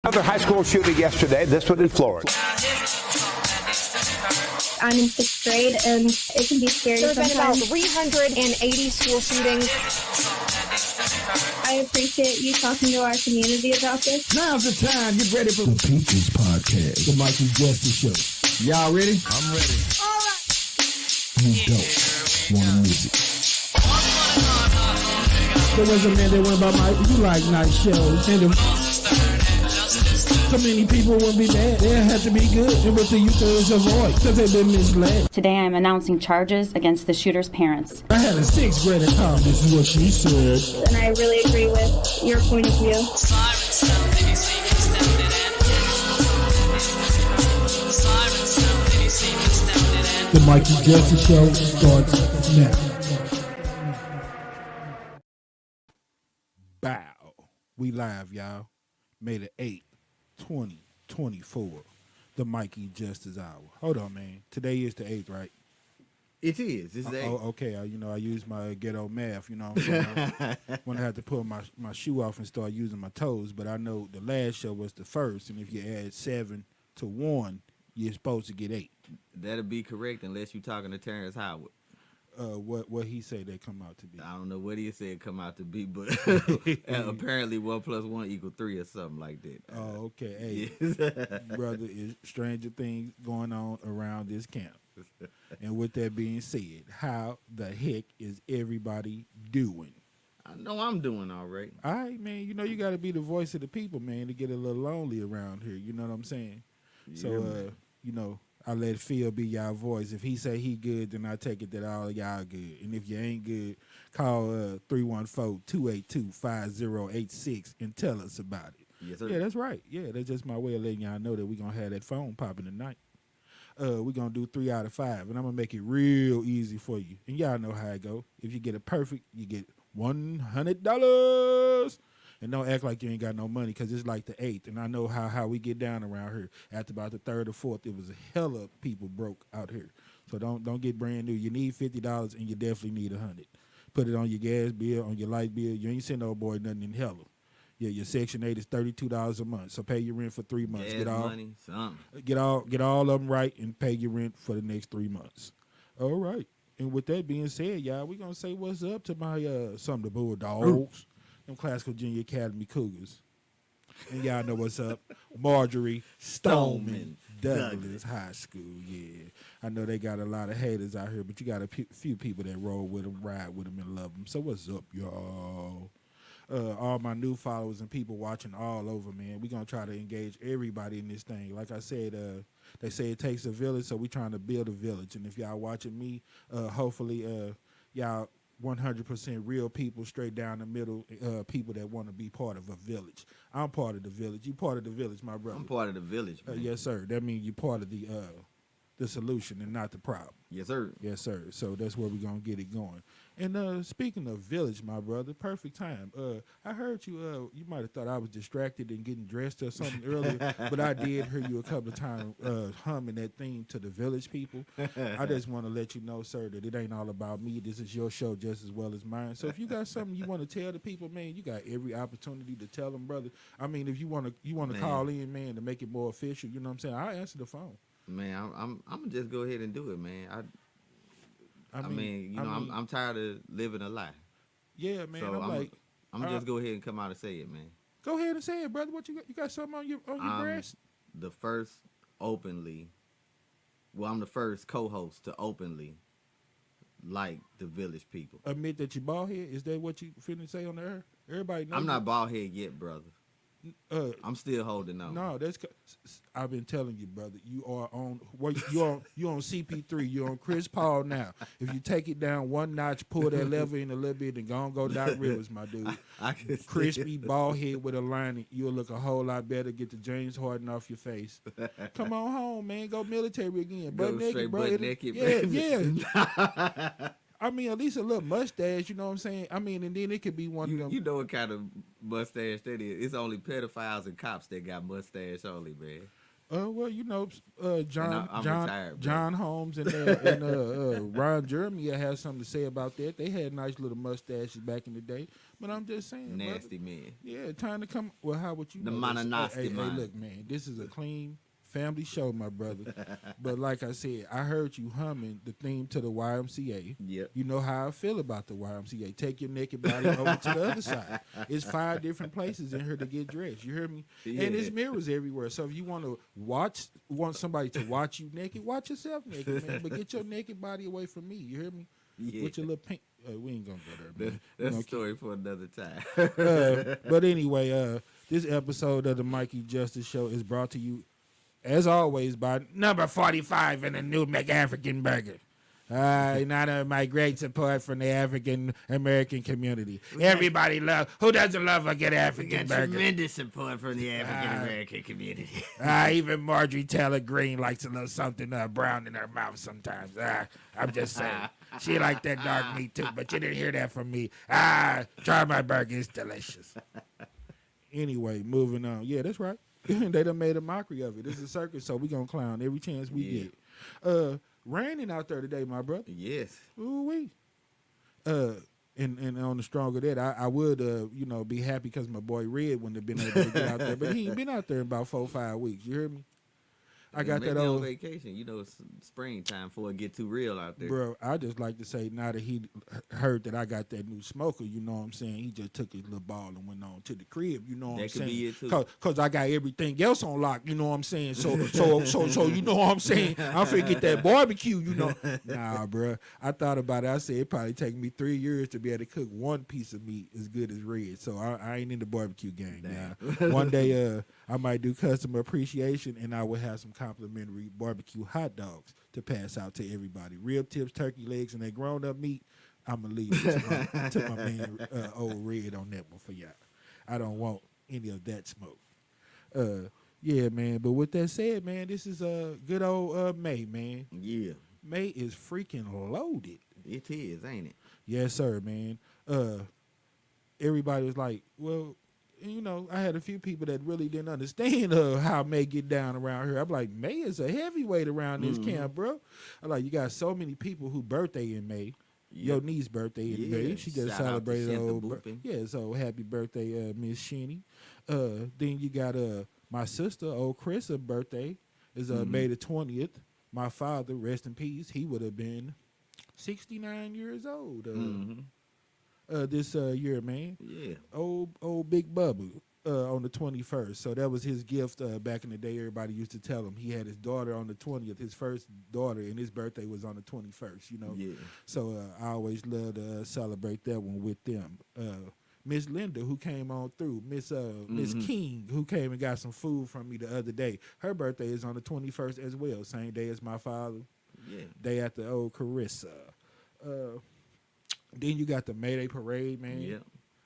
Another high school shooting yesterday, this one in Florida. I'm in 6th grade, and it can be scary sometimes. There have been about 380 school shootings. I appreciate you talking to our community about this. Now's the time. Get ready for the People's Podcast, the Michael Justice Show. Y'all ready? I'm ready. All right. You don't want to miss it. There was a man that went by Mike. You like night shows. And so many people won't be bad. They have to be good. And what the youth is avoid because they've been misled. Today I'm announcing charges against the shooter's parents. I had a 6th grader come. This is what she said. And I really agree with your point of view. The Michael Justice Show starts now. Bow. We live, y'all. May the 8th, 2024. The Mikey Justice Hour. Hold on, man. Today is the 8th, right? It is. It's the 8th. Oh, okay. I use my ghetto math, you know what I'm saying? When I had to pull my shoe off and start using my toes, but I know the last show was the first, and if you add 7 to 1, you're supposed to get 8. That'll be correct unless you're talking to Terrence Howard. What he say they come out to be? I don't know what he said come out to be, but apparently 1 + 1 = 3 or something like that. Oh, okay. Hey, brother, is stranger things going on around this camp. And with that being said, how the heck is everybody doing? I know I'm doing all right. All right, man. You know you got to be the voice of the people, man, to get a little lonely around here. You know what I'm saying? Yeah, so, you know, I let Phil be y'all voice. If he say he good, then I take it that all of y'all good. And if you ain't good, call 314-282-5086 and tell us about it. Yes, sir. Yeah, that's right. Yeah, that's just my way of letting y'all know that we're going to have that phone popping tonight. We're going to do 3 out of 5, and I'm going to make it real easy for you. And y'all know how it go. If you get it perfect, you get $100. And don't act like you ain't got no money because it's like the 8th. And I know how we get down around here. After about the 3rd or 4th, it was a hell of people broke out here. So don't get brand new. You need $50 and you definitely need $100. Put it on your gas bill, on your light bill. You ain't send no boy nothing in hella. Yeah, your Section 8 is $32 a month. So pay your rent for 3 months. Gas money, something. Get all of them right and pay your rent for the next 3 months. All right. And with that being said, y'all, we're going to say what's up to my some of the Bulldogs. Them Classical Junior Academy Cougars. And y'all know what's up. Marjorie Stoneman Douglas High School, yeah. I know they got a lot of haters out here, but you got a few people that roll with them, ride with them, and love them. So what's up, y'all? All my new followers and people watching all over, man. We're going to try to engage everybody in this thing. Like I said, they say it takes a village, so we're trying to build a village. And if y'all watching me, hopefully y'all 100% real people, straight down the middle, people that want to be part of a village. I'm part of the village. You part of the village, my brother. I'm part of the village, man. Yes, sir. That means you're part of the solution and not the problem. Yes, sir. Yes, sir. So that's where we're going to get it going. And speaking of village, my brother, perfect time. I heard you might have thought I was distracted and getting dressed or something earlier, but I did hear you a couple of times humming that theme to the village people. I just want to let you know, sir, that it ain't all about me. This is your show just as well as mine. So if you got something you want to tell the people, man, you got every opportunity to tell them, brother. I mean, if you want to call in, man, to make it more official, you know what I'm saying? I'll answer the phone. Man, I'm gonna just go ahead and do it, man. I'm tired of living a lie. Yeah, man. So I'm just go ahead and come out and say it, man. Go ahead and say it, brother. What you got? You got something on your breast? The first openly. Well, I'm the first co-host to openly like the village people. Admit that you bald head? Is that what you finna say on the air? Everybody knows. I'm not bald head yet, brother. I'm still holding on. No, I've been telling you, brother. You are on. You on CP3. You're on Chris Paul now. If you take it down one notch, pull that lever in a little bit, and go Doc Rivers, my dude. I can crispy bald head with a lining. You'll look a whole lot better. Get the James Harden off your face. Come on home, man. Go military again. Go butt straight naked, bro. butt naked, yeah. I mean, at least a little mustache, you know what I'm saying? I mean, and then it could be one of them. You know what kind of mustache that is. It's only pedophiles and cops that got mustache only, man. Well, you know, I'm retired, bro. John Holmes and Ron Jeremy have something to say about that. They had nice little mustaches back in the day. But I'm just saying, Nasty brother, man. yeah, time to come. Well, how would you The know man this? of nasty Hey, man. look, man, this is a clean family show, my brother. But like I said, I heard you humming the theme to the YMCA. Yep. You know how I feel about the YMCA. Take your naked body over to the other side. It's 5 different places in here to get dressed. You hear me? Yeah. And there's mirrors everywhere. So if you want somebody to watch you naked, watch yourself naked, man. But get your naked body away from me. You hear me? Yeah. With your little pink. We ain't gonna go there, man. That's a story for another time. But anyway, this episode of the Mikey Justice Show is brought to you, as always, by number 45 in the new McAfrican Burger. Not my great support from the African American community. Everybody who doesn't love a good African burger? Tremendous support from the African American community. Even Marjorie Taylor Greene likes a little something brown in her mouth sometimes. I'm just saying. She liked that dark meat too, but you didn't hear that from me. Try my burger. It's delicious. Anyway, moving on. Yeah, that's right. They done made a mockery of it. This is a circus, so we going to clown every chance we get. Raining out there today, my brother. Yes. Ooh-wee. And on the strong of that, I would, be happy because my boy Red wouldn't have been able to get out there. But he ain't been out there in about 4 or 5 weeks. You hear me? I got Maybe that old on vacation. You know, it's springtime before it get too real out there. Bro, I just like to say now that he heard that I got that new smoker, you know what I'm saying? He just took his little ball and went on to the crib, you know what I'm That could saying? be it too. Cause I got everything else on lock, you know what I'm saying? So you know what I'm saying? I'm finna get that barbecue, you know. Nah, bro. I thought about it. I said it probably take me 3 years to be able to cook one piece of meat as good as Red. So I ain't in the barbecue game now. One day I might do customer appreciation and I will have some complimentary barbecue hot dogs to pass out to everybody. Rib tips, turkey legs, and that grown up meat, I'm going to leave it to my man old Red on that one for y'all. I don't want any of that smoke. Yeah, man. But with that said, man, this is good old May, man. Yeah. May is freaking loaded. It is, ain't it? Yes, sir, man. Everybody was like, well, you know, I had a few people that really didn't understand how May get down around here. I'm like, May is a heavyweight around this camp, bro. I'm like, you got so many people who birthday in May. Your niece's birthday in May. She gets celebrated. So happy birthday, Miss Sheeny. Then you got my sister, old Chris's birthday is May the 20th. My father, rest in peace, he would have been 69 years old. This year, man. Yeah. Old Big Bubba on the 21st. So that was his gift back in the day. Everybody used to tell him he had his daughter on the 20th, his first daughter, and his birthday was on the 21st, you know. Yeah. So I always love to celebrate that one with them. Miss Linda, who came on through, Miss King, who came and got some food from me the other day. Her birthday is on the 21st as well, same day as my father. Yeah. Day after old Carissa. Then you got the Mayday Parade, man. Yeah.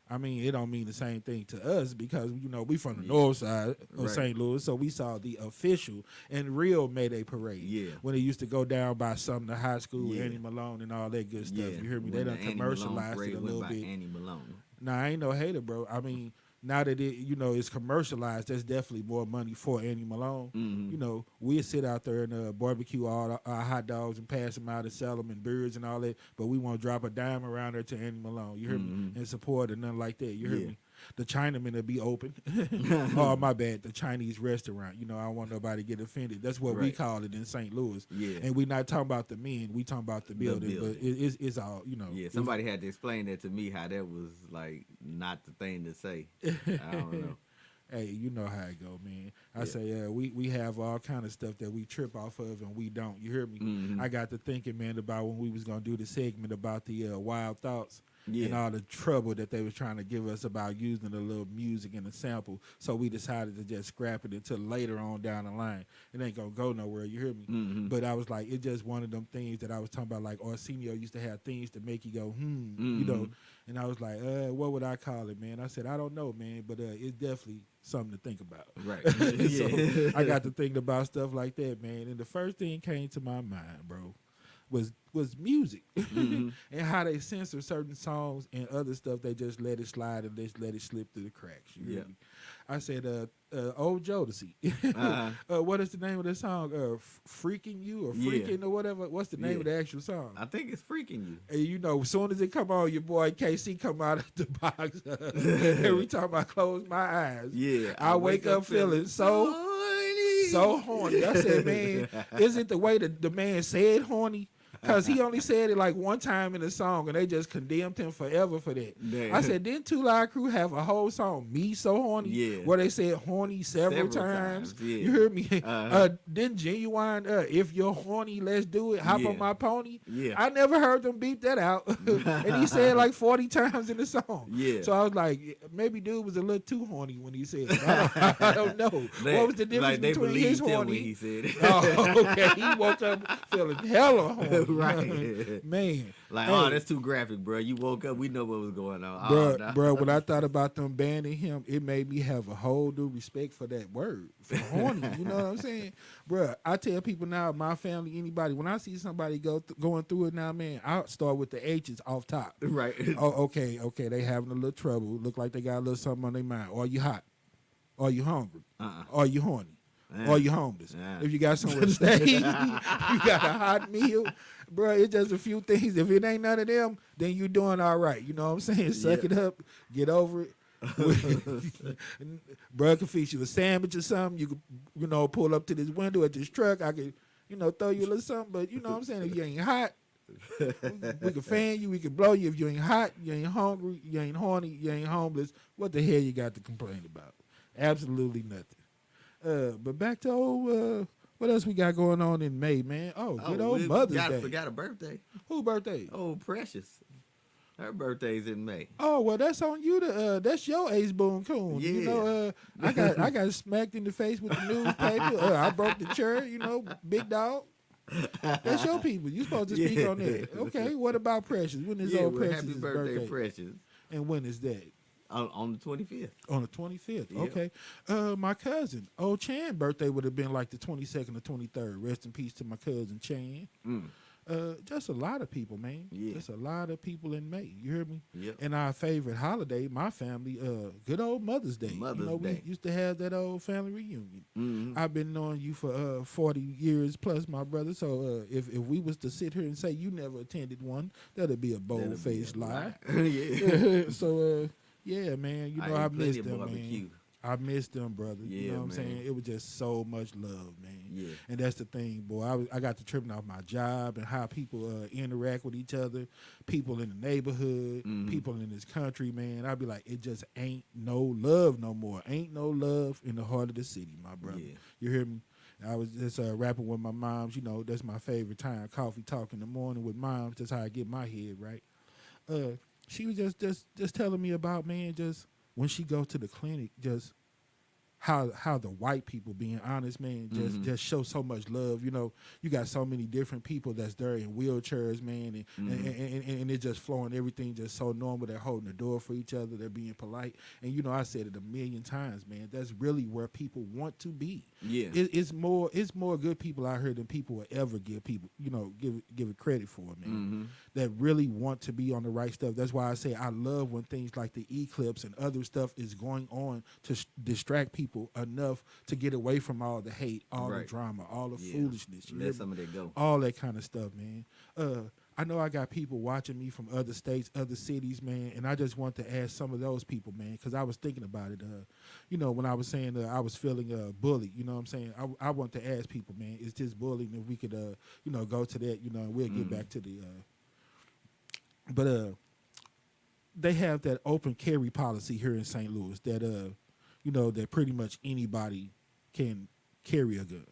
I mean, it don't mean the same thing to us because, you know, we from the north side of St. Louis, so we saw the official and real Mayday Parade. Yeah. When it used to go down by Sumner High School, Annie Malone and all that good stuff. Yeah. You hear me? When They done the Annie commercialized Malone it a parade little went by bit. Annie Malone. Nah, I ain't no hater, bro. I mean, now that it, you know, it's commercialized, that's definitely more money for Annie Malone. You know, we'll sit out there and barbecue all our hot dogs and pass them out and sell them and beers and all that, but we won't drop a dime around there to Annie Malone. You hear me? And support or nothing like that. You hear me? The Chinaman will be open. Oh, my bad. The Chinese restaurant. You know, I don't want nobody to get offended. That's what we call it in St. Louis. Yeah. And we're not talking about the men. We talking about the building. But it's all, you know. Yeah, somebody had to explain that to me, how that was, like, not the thing to say. I don't know. Hey, you know how it go, man. I say we have all kind of stuff that we trip off of and we don't. You hear me? I got to thinking, man, about when we was going to do the segment about the Wild Thoughts. And all the trouble that they was trying to give us about using a little music and a sample. So we decided to just scrap it until later on down the line. It ain't going to go nowhere, you hear me? But I was like, it's just one of them things that I was talking about, like Arsenio used to have things to make you go, you know. And I was like, what would I call it, man? I said, I don't know, man, but it's definitely something to think about. Right. So I got to thinking about stuff like that, man. And the first thing came to my mind, bro, was music, and how they censor certain songs and other stuff. They just let it slide and just let it slip through the cracks. You hear me? I said, old Jodeci. What is the name of the song? Freaking You or Freaking or whatever. What's the name of the actual song? I think it's Freaking You. And you know, as soon as it come on, your boy KC come out of the box. Every time I close my eyes, I wake up feeling so horny. I said, man, is it the way that the man said horny? Because he only said it like one time in the song, and they just condemned him forever for that. Damn. I said, didn't Two Live Crew have a whole song, Me So Horny, where they said horny several times? You heard me? Didn't Genuine, If You're Horny, Let's Do It, Hop on My Pony? I never heard them beep that out. And he said like 40 times in the song. So I was like, maybe dude was a little too horny when he said it. I don't know. What was the difference between his horny? When he said it. Oh, okay. He woke up feeling hella horny. Right. Man. Like, hey, oh, that's too graphic, bro. You woke up, we know what was going on. Bro, Oh, no. bro, when I thought about them banning him, it made me have a whole new respect for that word, for horny. You know what I'm saying? Bro, I tell people now, my family, anybody, when I see somebody going through it now, man, I'll start with the H's off top. Right. Oh, okay, they having a little trouble. Look like they got a little something on their mind. Are you hot? Are you hungry? Are you horny? Or you homeless. If you got somewhere to stay, you got a hot meal, bro. It's just a few things. If it ain't none of them, then you doing all right. You know what I'm saying? Suck it up, get over it. Bro, can fix you a sandwich or something. You could, pull up to this window at this truck. I could, throw you a little something. But you know what I'm saying? If you ain't hot, we can fan you. We can blow you. If you ain't hot, you ain't hungry, you ain't horny, you ain't homeless. What the hell you got to complain about? Absolutely nothing. But back to what else we got going on in May, man? Oh, good old Mother's Day. Forgot a birthday. Who birthday? Oh, Precious. Her birthday's in May. Oh, well, that's on you. That's your Ace Boone Coon. Yeah. I got smacked in the face with the newspaper. I broke the chair. Big dog. That's your people. You supposed to speak on that. Okay. What about Precious? When is old Precious' happy birthday, Precious. And when is that? On the 25th. On the 25th. Yep. Okay. My cousin, old Chan, birthday would have been like the 22nd or 23rd. Rest in peace to my cousin Chan. Just a lot of people, man. Yeah. Just a lot of people in May. You hear me? Yep. And our favorite holiday, my family, good old Mother's Day. Mother's Day. We used to have that old family reunion. Mm-hmm. I've been knowing you for 40 years plus, my brother. So if we was to sit here and say you never attended one, that'd be a bold-faced lie. Yeah. So, yeah, man. I miss them, barbecue. man. I miss them, brother. Yeah, you know what I'm man. saying? It was just so much love, man. Yeah. And that's the thing, boy. I got to tripping off my job and how people interact with each other, people in the neighborhood, people in this country, man. I'd be like, it just ain't no love no more. Ain't no love in the heart of the city, my brother. Yeah. You hear me? I was just rapping with my moms. That's my favorite time. Coffee talk in the morning with moms. That's how I get my head right. She was just telling me about, man, just when she go to the clinic, just how the white people, being honest, man, just show so much love. You got so many different people that's there in wheelchairs, man, and it's just flowing, everything just so normal. They're holding the door for each other. They're being polite. And, I said it a million times, man, that's really where people want to be. Yeah. It's more good people out here than people will ever give people, give it credit for, man, that really want to be on the right stuff. That's why I say I love when things like the eclipse and other stuff is going on to distract people enough to get away from all the hate, all the drama, all the foolishness. Let some of that go. All that kind of stuff, man. I know I got people watching me from other states, other cities, man, and I just want to ask some of those people, man, because I was thinking about it. When I was saying I was feeling bullied, you know what I'm saying? I want to ask people, man, is this bullying? If we could, go to that, and we'll get back to the. But they have that open carry policy here in St. Louis that that pretty much anybody can carry a gun.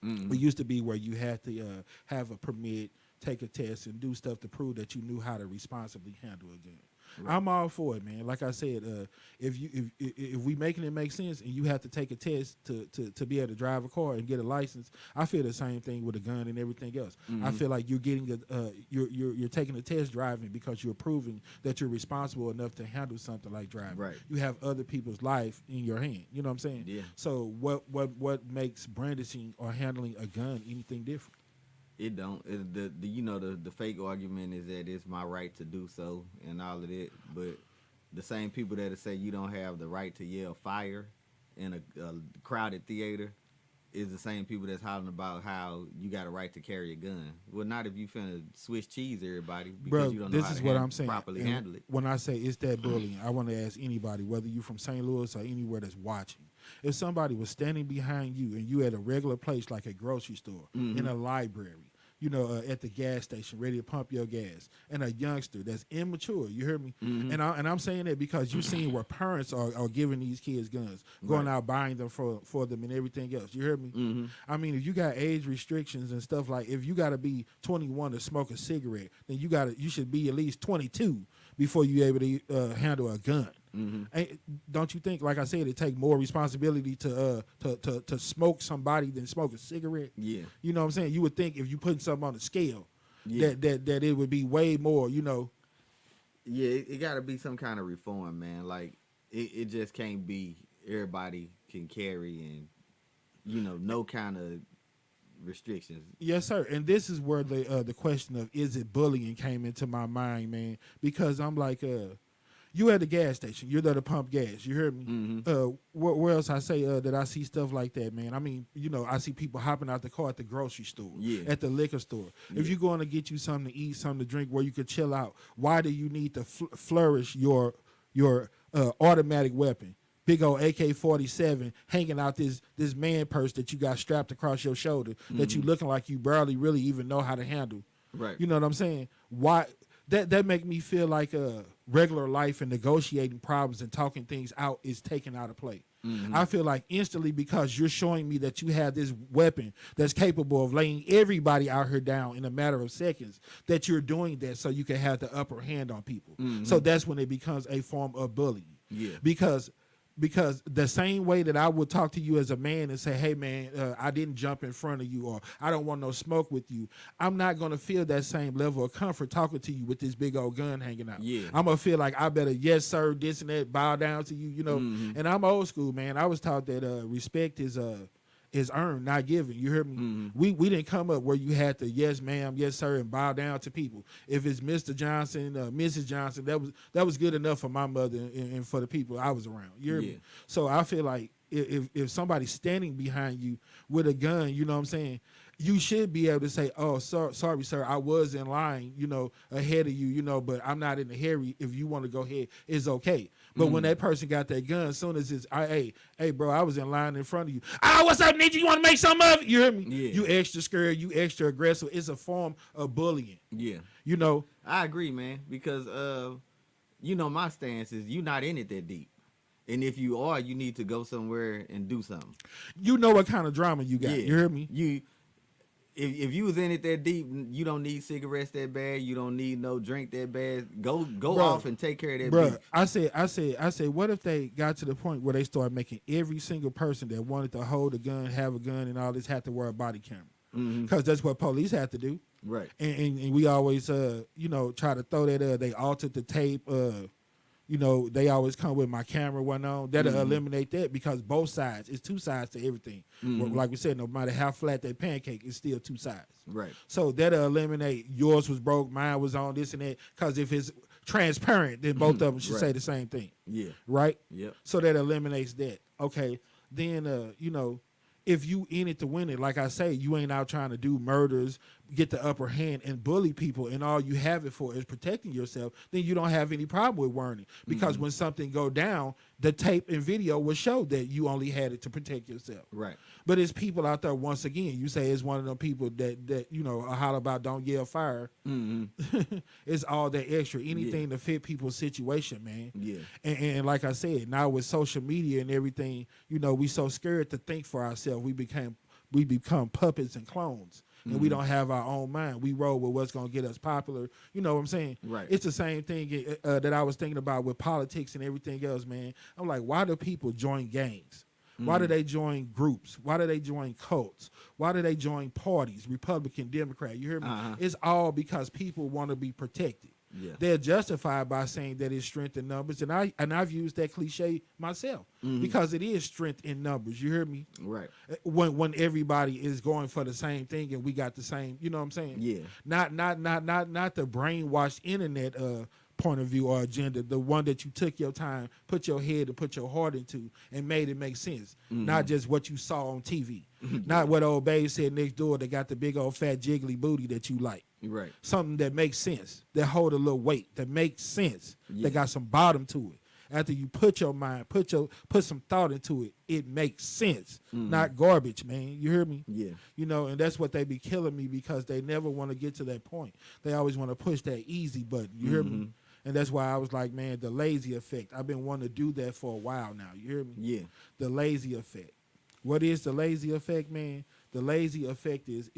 It used to be where you had to have a permit, take a test, and do stuff to prove that you knew how to responsibly handle a gun. Right. I'm all for it, man. Like I said, if we making it make sense, and you have to take a test to be able to drive a car and get a license, I feel the same thing with a gun and everything else. I feel like you're getting you're taking a test driving because you're proving that you're responsible enough to handle something like driving. Right. You have other people's life in your hand. You know what I'm saying? Yeah. So what makes brandishing or handling a gun anything different? It don't. The you know the fake argument is that it's my right to do so and all of that, but the same people that say you don't have the right to yell fire in a crowded theater is the same people that's hollering about how you got a right to carry a gun. Well, not if you finna Swiss cheese everybody because Bro, you don't know this how is to what handle, I'm saying. properly And handle it. when I say it's that bullying, I want to ask anybody, whether you're from St. Louis or anywhere that's watching, if somebody was standing behind you and you at a regular place like a grocery store, in a library, you know, at the gas station, ready to pump your gas, and a youngster that's immature, you hear me? And I'm saying that because you seen where parents are giving these kids guns, going out buying them for them and everything else. You hear me? I mean, if you got age restrictions and stuff, like if you got to be 21 to smoke a cigarette, then you should be at least 22 before you able to handle a gun. Don't you think, like I said, it take more responsibility to smoke somebody than smoke a cigarette? Yeah. You know what I'm saying? You would think if you putting something on the scale, Yeah. that it would be way more, you know. Yeah, it got to be some kind of reform, man. Like it just can't be everybody can carry and no kind of restrictions. Yes, sir. And this is where the question of is it bullying came into my mind, man, because I'm like, you at the gas station, you're there to pump gas. You hear me? Where else I say that I see stuff like that, man? I mean, I see people hopping out the car at the grocery store, at the liquor store. If you're going to get you something to eat, something to drink, where you could chill out, why do you need to flourish your automatic weapon? Big old AK-47 hanging out this man purse that you got strapped across your shoulder that you looking like you barely really even know how to handle. Right. You know what I'm saying? Why? That make me feel like regular life and negotiating problems and talking things out is taken out of play. I feel like instantly, because you're showing me that you have this weapon that's capable of laying everybody out here down in a matter of seconds, that you're doing that so you can have the upper hand on people. So that's when it becomes a form of bullying. Yeah. Because the same way that I would talk to you as a man and say, hey, man, I didn't jump in front of you, or I don't want no smoke with you, I'm not going to feel that same level of comfort talking to you with this big old gun hanging out. Yeah. I'm going to feel like I better, yes, sir, this and that, bow down to you, And I'm old school, man. I was taught that respect is earned, not given. You hear me? We didn't come up where you had to yes ma'am, yes sir, and bow down to people. If it's Mr. Johnson, Mrs. Johnson, that was good enough for my mother and for the people I was around. You hear me? So I feel like if somebody's standing behind you with a gun, you know what I'm saying, you should be able to say, oh, sorry, sir, I was in line, ahead of you, but I'm not in a hurry. If you want to go ahead, it's okay. But when that person got that gun, as soon as it's, hey, bro, I was in line in front of you. Oh, what's up, ninja? You want to make something of it? You hear me? Yeah. You extra scared, you extra aggressive. It's a form of bullying. Yeah. I agree, man, because, my stance is you're not in it that deep. And if you are, you need to go somewhere and do something. You know what kind of drama you got. You hear me? If you was in it that deep, you don't need cigarettes that bad. You don't need no drink that bad. Go Bruh, off and take care of that. Bro, beef. I said, what if they got to the point where they started making every single person that wanted to hold a gun, have a gun, and all this had to wear a body camera? Because that's what police have to do. Right. And we always, try to throw that. They altered the tape. They always come with my camera went on. That'll eliminate that, because both sides, it's two sides to everything. Like we said, no matter how flat that pancake, it's still two sides. Right. So that'll eliminate yours was broke, mine was on, this and that. Because if it's transparent, then both of them should say the same thing. Yeah. Right? Yep. So that eliminates that. Okay. Then, if you in it to win it, like I say, you ain't out trying to do murders, get the upper hand, and bully people, and all you have it for is protecting yourself, then you don't have any problem with wearing it. Because when something go down, the tape and video will show that you only had it to protect yourself. Right. But it's people out there, once again, you say it's one of them people that holler about don't yell fire. It's all that extra. Anything to fit people's situation, man. Yeah. And like I said, now with social media and everything, we so scared to think for ourselves. We become puppets and clones. And we don't have our own mind. We roll with what's going to get us popular. You know what I'm saying? Right. It's the same thing that I was thinking about with politics and everything else, man. I'm like, why do people join gangs? Why do they join groups? Why do they join cults? Why do they join parties, Republican, Democrat? You hear me? It's all because people want to be protected. Yeah. They're justified by saying that it's strength in numbers, and I've used that cliche myself because it is strength in numbers. You hear me? Right. When everybody is going for the same thing and we got the same, you know what I'm saying? Yeah. Not the brainwashed internet point of view or agenda, the one that you took your time, put your head and put your heart into and made it make sense. Not just what you saw on TV. Not what old babe said next door that got the big old fat jiggly booty that you like. Right. Something that makes sense, that hold a little weight, that makes sense, that got some bottom to it. After you put your mind, put some thought into it, it makes sense. Not garbage, man. You hear me? Yeah. You know, and that's what they be killing me because they never want to get to that point. They always want to push that easy button. You hear me? And that's why I was like, man, the lazy effect. I've been wanting to do that for a while now. You hear me? Yeah. The lazy effect. What is the lazy effect, man? The lazy effect is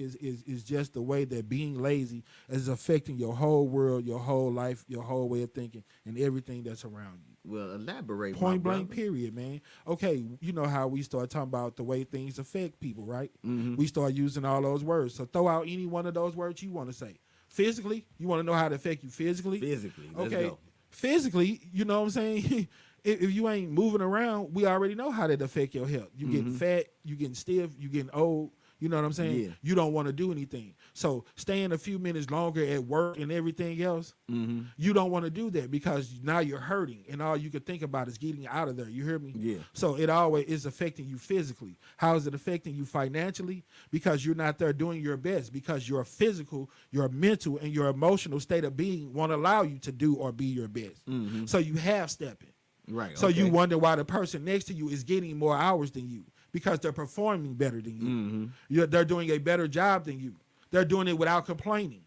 just the way that being lazy is affecting your whole world, your whole life, your whole way of thinking, and everything that's around you. Well, elaborate. Point my blank, brother. period, man. Okay, you know how we start talking about the way things affect people, right? We start using all those words. So throw out any one of those words you want to say. Physically, you want to know how it affect you physically? Physically. Let's Okay, go. physically, you know what I'm saying? If you ain't moving around, we already know how that affect your health. You getting fat, you getting stiff, you getting old. You know what I'm saying? Yeah. You don't want to do anything. So staying a few minutes longer at work and everything else, you don't want to do that because now you're hurting and all you can think about is getting out of there. You hear me? Yeah. So it always is affecting you physically. How is it affecting you financially? Because you're not there doing your best because your physical, your mental, and your emotional state of being won't allow you to do or be your best. So you half stepping. Right. So you okay. wonder why the person next to you is getting more hours than you because they're performing better than you. They're doing a better job than you. They're doing it without complaining.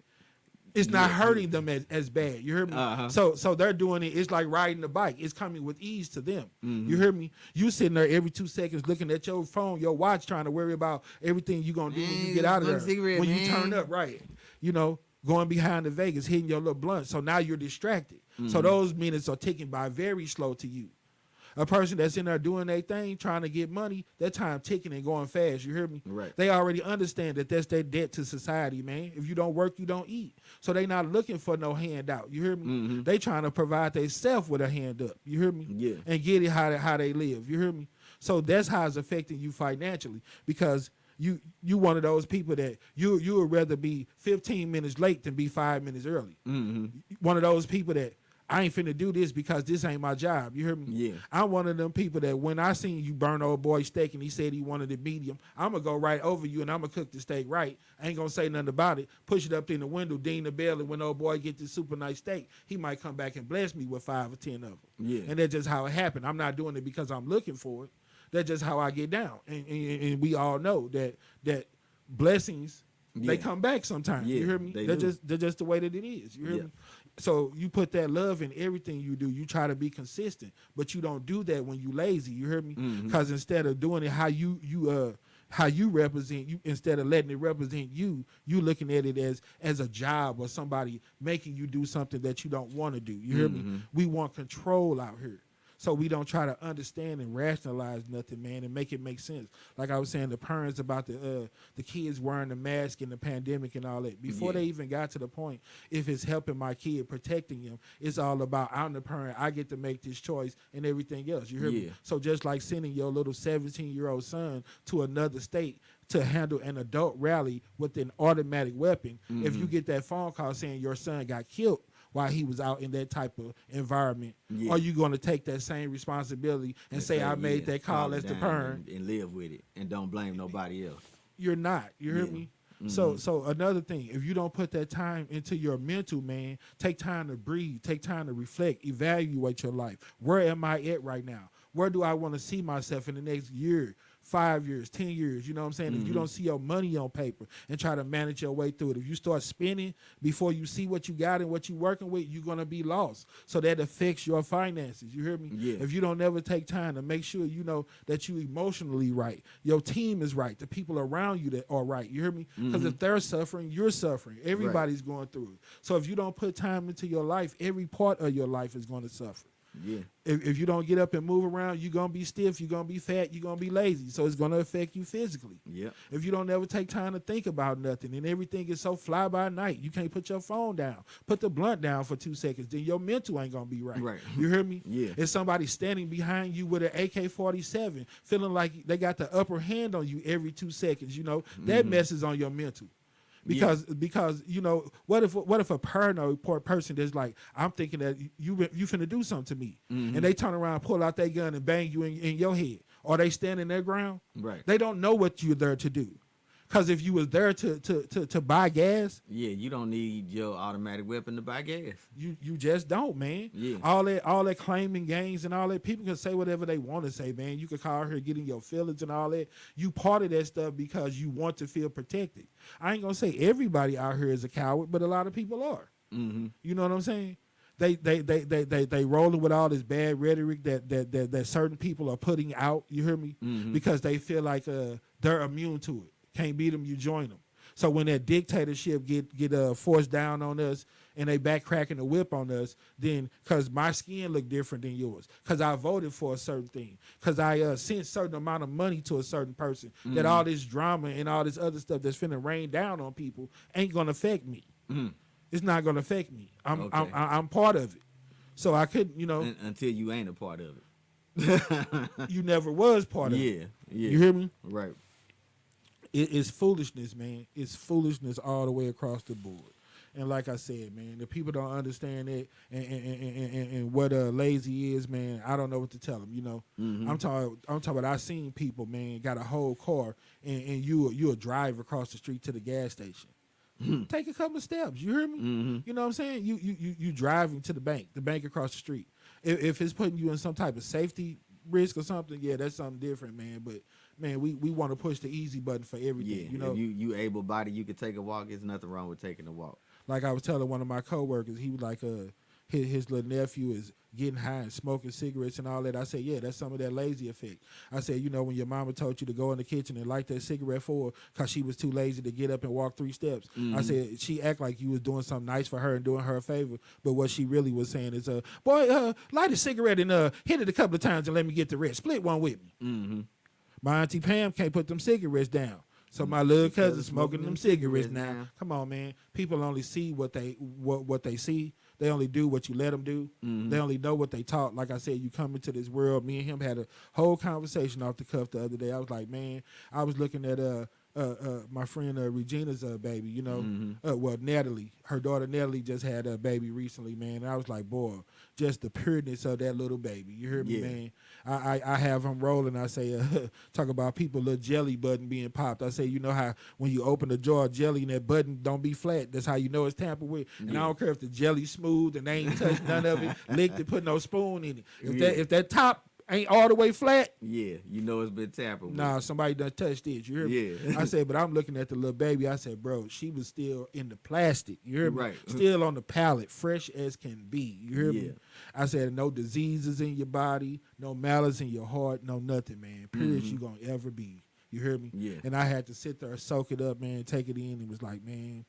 It's not hurting them as bad. You hear me? So they're doing it. It's like riding a bike. It's coming with ease to them. You hear me? You sitting there every 2 seconds looking at your phone, your watch, trying to worry about everything you're going to do when you get out of there. Cigarette, when man. you turn up, right. You know, going behind the Vegas, hitting your little blunt. So now you're distracted. So those minutes are ticking by very slow to you. A person that's in there doing their thing, trying to get money, that time ticking and going fast. You hear me? Right. They already understand that that's their debt to society, man. If you don't work, you don't eat. So they not looking for no handout. You hear me? They trying to provide themselves with a hand up. You hear me? Yeah. And get it how they live. You hear me? So that's how it's affecting you financially because you one of those people that you would rather be 15 minutes late than be 5 minutes early. One of those people that I ain't finna do this because this ain't my job. You hear me? Yeah. I'm one of them people that when I seen you burn old boy steak and he said he wanted it medium, I'm going to go right over you and I'm going to cook the steak right. I ain't going to say nothing about it. Push it up in the window, ding the bell, and when old boy get this super nice steak, he might come back and bless me with 5 or 10 of them. Yeah. And that's just how it happened. I'm not doing it because I'm looking for it. That's just how I get down. And we all know that blessings, they come back sometimes. Yeah, you hear me? They're just the way that it is. You hear me? So you put that love in everything you do. You try to be consistent, but you don't do that when you lazy. You hear me? Because instead of doing it how you represent you, instead of letting it represent you, you looking at it as a job or somebody making you do something that you don't want to do. You hear me? We want control out here. So we don't try to understand and rationalize nothing, man, and make it make sense. Like I was saying, the parents about the kids wearing the mask in the pandemic and all that. Before they even got to the point, if it's helping my kid, protecting him, it's all about I'm the parent. I get to make this choice and everything else. You hear me? So just like sending your little 17-year-old son to another state to handle an adult rally with an automatic weapon, if you get that phone call saying your son got killed while he was out in that type of environment, are you going to take that same responsibility and say I made that call as the parent and live with it and don't blame nobody else? You're not. You hear me? So another thing, if you don't put that time into your mental, man, take time to breathe, take time to reflect, evaluate your life. Where am I at right now? Where do I want to see myself in the next year, 5 years, 10 years? You know what I'm saying? If you don't see your money on paper and try to manage your way through it, if you start spending before you see what you got and what you're working with, you're going to be lost. So that affects your finances. You hear me? Yeah. If you don't never take time to make sure you know that you emotionally right, your team is right, the people around you that are right. You hear me? Because if they're suffering, you're suffering. Everybody's going through it. So if you don't put time into your life, every part of your life is going to suffer. Yeah. If you don't get up and move around, you're going to be stiff, you're going to be fat, you're going to be lazy. So it's going to affect you physically. Yep. If you don't ever take time to think about nothing and everything is so fly by night, you can't put your phone down, put the blunt down for 2 seconds, then your mental ain't going to be right. Right. You hear me? Yeah. If somebody standing behind you with an AK-47, feeling like they got the upper hand on you every 2 seconds, you know, that messes on your mental. Because you know, what if a paranoid person that's like, I'm thinking that you finna do something to me, and they turn around, pull out their gun, and bang you in your head, or they stand in their ground. Right. They don't know what you're there to do. Because if you was there to buy gas, Yeah, you don't need your automatic weapon to buy gas. you just don't, man. Yeah. All that claiming games and all that, people can say whatever they want to say, man. You can call her getting your feelings and all that. You part of that stuff because you want to feel protected. I ain't gonna say everybody out here is a coward, but a lot of people are. Mm-hmm. You know what I'm saying? They rolling with all this bad rhetoric that certain people are putting out. You hear me? Mm-hmm. Because they feel like they're immune to it. Can't beat them, you join them. So when that dictatorship get forced down on us and they back cracking the whip on us, then because my skin look different than yours, because I voted for a certain thing, because I sent certain amount of money to a certain person, that all this drama and all this other stuff that's finna rain down on people ain't gonna affect me. It's not gonna affect me. I'm part of it. So I couldn't, you know, Until you ain't a part of it. you never was part of it. Yeah. You hear me? Right. It's foolishness, man. It's foolishness all the way across the board. And like I said, man, if people don't understand it and what lazy is, man, I don't know what to tell them. You know, I'm talking about. I seen people, man, got a whole car and you a drive across the street to the gas station. Take a couple of steps. You hear me? You know what I'm saying? You driving to the bank across the street. If it's putting you in some type of safety risk or something, yeah, that's something different, man. But man, we want to push the easy button for everything. Yeah. You know, If you able body, you can take a walk. There's nothing wrong with taking a walk. like I was telling one of my coworkers, he was like, his little nephew is getting high and smoking cigarettes and all that. I said, yeah, that's some of that lazy effect. I said, you know, when your mama told you to go in the kitchen and light that cigarette for her because she was too lazy to get up and walk 3 steps. I said, she act like you was doing something nice for her and doing her a favor. But what she really was saying is, boy, light a cigarette and hit it a couple of times and let me get the rest. Split one with me. My Auntie Pam can't put them cigarettes down. So my little cousin smoking them cigarettes now. Come on, man. People only see what they see. They only do what you let them do. They only know what they taught. Like I said, you come into this world. Me and him had a whole conversation off the cuff the other day. I was like, man, I was looking at my friend Regina's baby, you know, well, Natalie, her daughter Natalie just had a baby recently, man. And I was like, boy, just the pureness of that little baby. You hear me, man? I have him rolling. I say, talk about people, little jelly button being popped. I say, you know how when you open a jar of jelly and that button don't be flat, that's how you know it's tampered with. And I don't care if the jelly's smooth and they ain't touched none of it, licked it, put no spoon in it. If that top ain't all the way flat, yeah, you know it's been tampered with. Nah, somebody done touched it. You hear me? Yeah. I said, but I'm looking at the little baby. I said, bro, she was still in the plastic. You hear me? Right. Still on the pallet, fresh as can be. You hear Yeah. me? I said, no diseases in your body, no malice in your heart, no nothing, man. Pure as you gonna ever be. You hear me? Yeah. And I had to sit there, soak it up, man, take it in, and was like, man,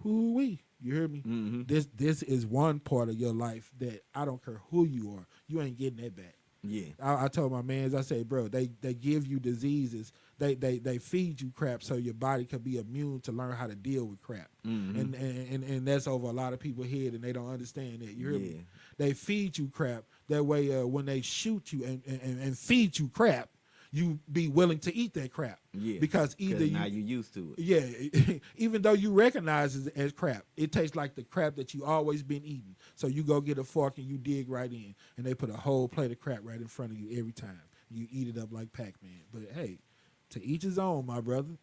who-wee? You hear me? This is one part of your life that I don't care who you are, you ain't getting that back. Yeah. I told my mans, I say, bro, they give you diseases, they feed you crap so your body can be immune to learn how to deal with crap. And that's over a lot of people's head and they don't understand that. You hear me? They feed you crap. That way when they shoot you and feed you crap, you be willing to eat that crap. Yeah. Because either now you're used to it. Yeah, even though you recognize it as crap, it tastes like the crap that you always been eating. So you go get a fork and you dig right in, and they put a whole plate of crap right in front of you every time. You eat it up like Pac-Man. But hey, to each his own, my brother.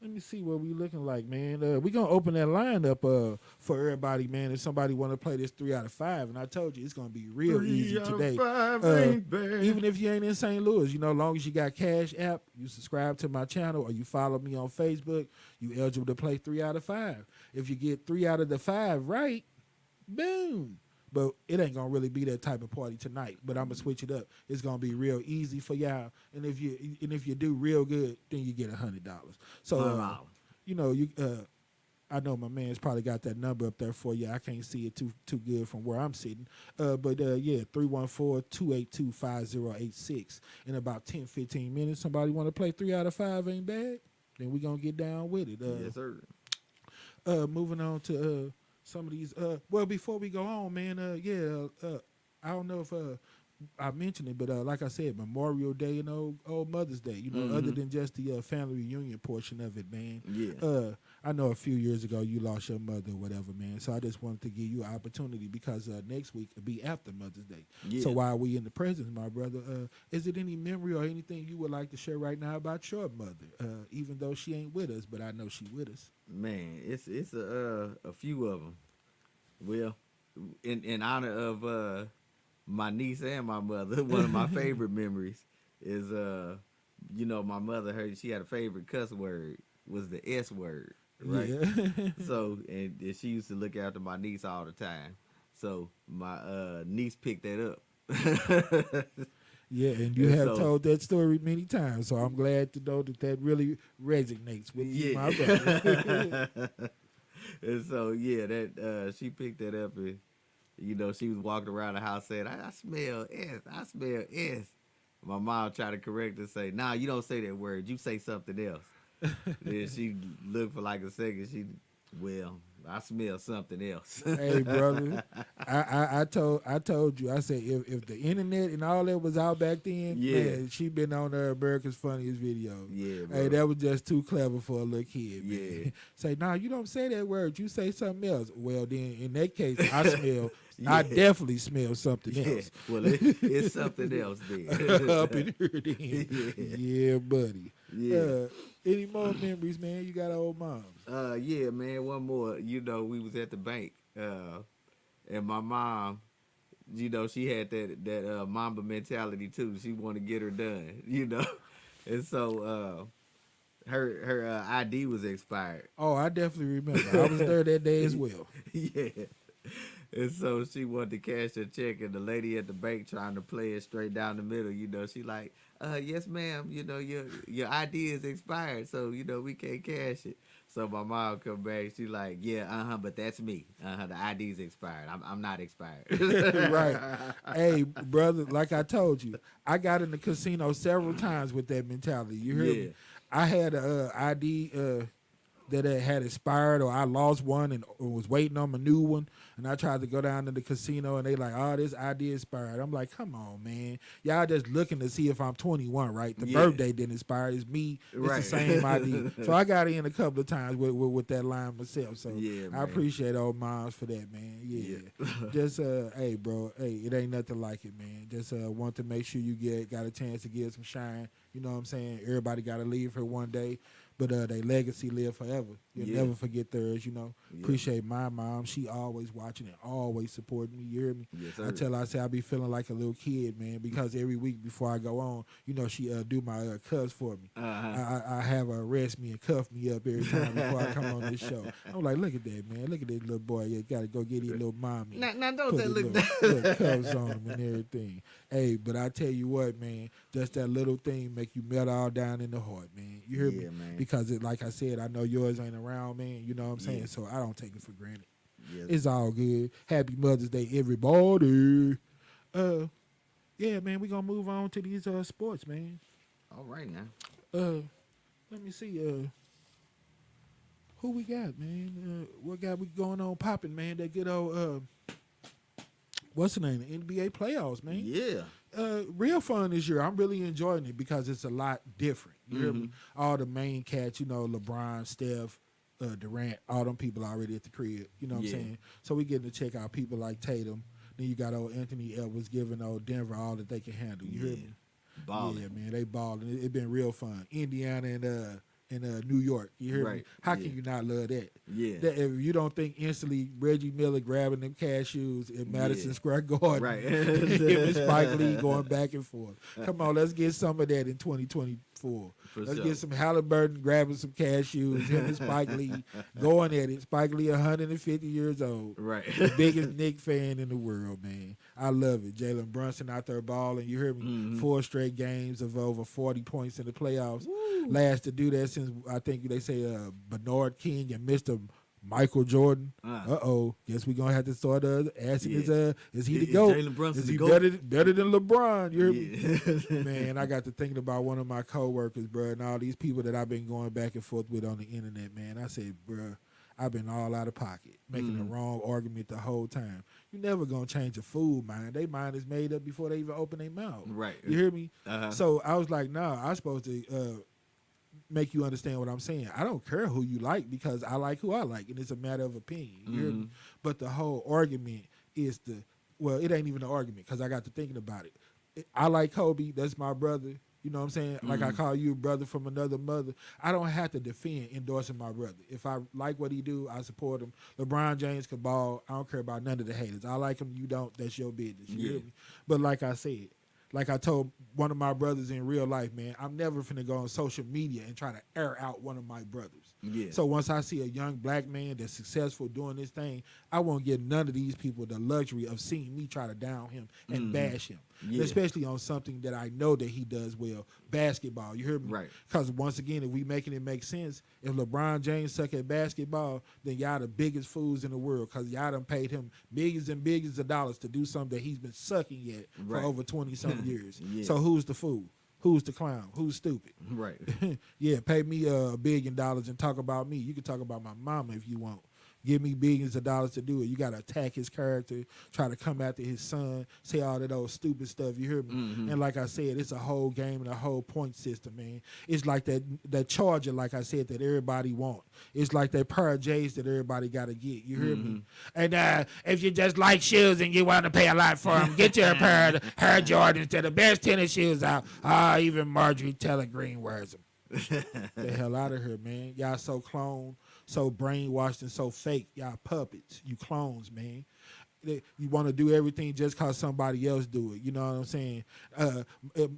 Let me see what we looking like, man. We gonna open that line up for everybody, man. If somebody want to play this 3 out of 5, and I told you it's gonna be real easy today. Even if you ain't in St. Louis, you know, as long as you got Cash App, you subscribe to my channel, or you follow me on Facebook, you eligible to play 3 out of 5. If you get 3 out of the 5 right, boom. But it ain't gonna really be that type of party tonight. But I'm gonna switch it up. It's gonna be real easy for y'all. And if you do real good, then you get $100. So you know, I know my man's probably got that number up there for you. I can't see it too good from where I'm sitting. But yeah, 314-282-5086. In about 10, 15 minutes, somebody want to play 3 out of 5 ain't bad? Then we going to get down with it. Yes, sir. Moving on to some of these. Well, before we go on, man, I don't know if I mentioned it, but like I said, Memorial Day and old Mother's Day, you know, other than just the family reunion portion of it, man. Yeah. I know a few years ago you lost your mother or whatever, man. So I just wanted to give you an opportunity because next week will be after Mother's Day. Yeah. So while we in the present, my brother, is it any memory or anything you would like to share right now about your mother? Even though she ain't with us, but I know she with us. Man, it's a few of them. Well, in honor of my niece and my mother, one of my favorite memories is you know, my mother, she had a favorite cuss word was the S word, right? Yeah. So and she used to look after my niece all the time. So my niece picked that up. Yeah, and you have told that story many times, so I'm glad to know that really resonates with you, my brother. And so yeah, that she picked that up, and you know, she was walking around the house saying, I smell S, I smell S. My mom tried to correct her, say, nah, you don't say that word, you say something else. Then she looked for like a second, well, I smell something else. Hey, brother, I told you, I said if the internet and all that was out back then, man, she been on America's Funniest Videos. Yeah, bro. Hey, that was just too clever for a little kid, man. Yeah. Say, nah, you don't say that word, you say something else. Well, then in that case, I smell. I definitely smell something else. Well, it's something else then. Up in here then. Yeah, buddy. Yeah. Any more memories, man? You got old moms. Yeah, man, one more. You know, we was at the bank, and my mom, you know, she had that Mamba mentality too. She wanted to get her done, you know. And so her ID was expired. Oh, I definitely remember. I was there that day as well. Yeah. And so she wanted to cash her check, and the lady at the bank trying to play it straight down the middle, you know, she like, yes, ma'am, you know, your ID is expired, so, you know, we can't cash it. So my mom come back, she like, yeah, but that's me. The ID's expired. I'm not expired. Right. Hey, brother, like I told you, I got in the casino several times with that mentality. You hear me? I had a ID that had expired, or I lost one and was waiting on my new one, and I tried to go down to the casino, and they like, oh, this ID expired. I'm like, come on, man. Y'all just looking to see if I'm 21, right? The birthday didn't expire. It's me. It's the same ID. So I got in a couple of times with that line myself. So I appreciate old moms for that, man. Yeah. Just, hey, bro, hey, it ain't nothing like it, man. Just want to make sure you got a chance to get some shine. You know what I'm saying? Everybody got to leave here one day. But their legacy live forever. You'll never forget theirs, you know. Appreciate my mom. She always watching and always supporting me. You hear me? Yes, sir. I tell her, I say I be feeling like a little kid, man, because every week before I go on, you know, she do my cuss for me. I have her arrest me and cuff me up every time before I come on this show. I'm like, look at that, man. Look at this little boy. You got to go get his little mommy. Now don't that look little cuffs on him and everything. Hey, but I tell you what, man, just that little thing make you melt all down in the heart, man. You hear me? Man. Because like I said, I know yours ain't around, man. You know what I'm saying? So I don't take it for granted. Yes. It's all good. Happy Mother's Day, everybody. Yeah, man, we gonna move on to these sports, man. All right now. Let me see. Who we got, man? What got we going on popping, man? That good old what's the name? The NBA playoffs, man. Yeah. Real fun this year. I'm really enjoying it because it's a lot different. You hear me? All the main cats, you know, LeBron, Steph, Durant, all them people already at the crib. You know what I'm saying? So we getting to check out people like Tatum. Then you got old Anthony Edwards giving old Denver all that they can handle. You hear me? Balling. Yeah, man, they balling. It been real fun. Indiana and New York. You hear me? How can you not love that? Yeah. That if you don't think instantly Reggie Miller grabbing them cashews in Madison Square Garden, Right. him and Spike Lee going back and forth. Come on, let's get some of that in 2024. Let's get some Halliburton grabbing some cashews, him and Spike Lee going at it. Spike Lee 150 years old. Right. The biggest Knick fan in the world, man. I love it. Jalen Brunson out there balling. You hear me? 4 straight games of over 40 points in the playoffs. Last to do that since I think they say Bernard King and Mr. Michael Jordan. Uh. Guess we're gonna have to start asking is he the Is GOAT? Jalen Brunson Is the he GOAT? better than LeBron? You hear me? Yeah. Man, I got to thinking about one of my coworkers, bro, and all these people that I've been going back and forth with on the internet, man. I said, bro, I've been all out of pocket, making the wrong argument the whole time. You never gonna change a fool mind. Their mind is made up before they even open their mouth. Right. You hear me? Uh-huh. So I was like, nah, I'm supposed to make you understand what I'm saying. I don't care who you like because I like who I like, and it's a matter of opinion. You hear me? But the whole argument is it ain't even an argument because I got to thinking about it. I like Kobe. That's my brother. You know what I'm saying? Like I call you a brother from another mother. I don't have to defend endorsing my brother. If I like what he do, I support him. LeBron James can ball. I don't care about none of the haters. I like him. You don't. That's your business. You hear me? But like I said, like I told one of my brothers in real life, man, I'm never finna go on social media and try to air out one of my brothers. Yeah. So once I see a young black man that's successful doing this thing, I won't give none of these people the luxury of seeing me try to down him and bash him. Yeah. Especially on something that I know that he does well, basketball. You hear me? Right. Because once again, if we making it make sense, if LeBron James suck at basketball, then y'all the biggest fools in the world because y'all done paid him millions and billions of dollars to do something that he's been sucking at for over 20-something years. Yeah. So who's the fool? Who's the clown? Who's stupid? Right. Yeah, pay me $1 billion and talk about me. You can talk about my mama if you want. Give me billions of dollars to do it. You got to attack his character, try to come after his son, say all of those stupid stuff. You hear me? And like I said, it's a whole game and a whole point system, man. It's like that charger, like I said, that everybody want. It's like that pair of J's that everybody got to get. You hear me? And if you just like shoes and you want to pay a lot for them, get you a pair of Air Jordans. They're the best tennis shoes out. Even Marjorie Taylor Greene wears them. The hell out of here, man. Y'all so clone, so brainwashed, and so fake. Y'all puppets. You clones, man. You want to do everything just because somebody else do it. You know what I'm saying?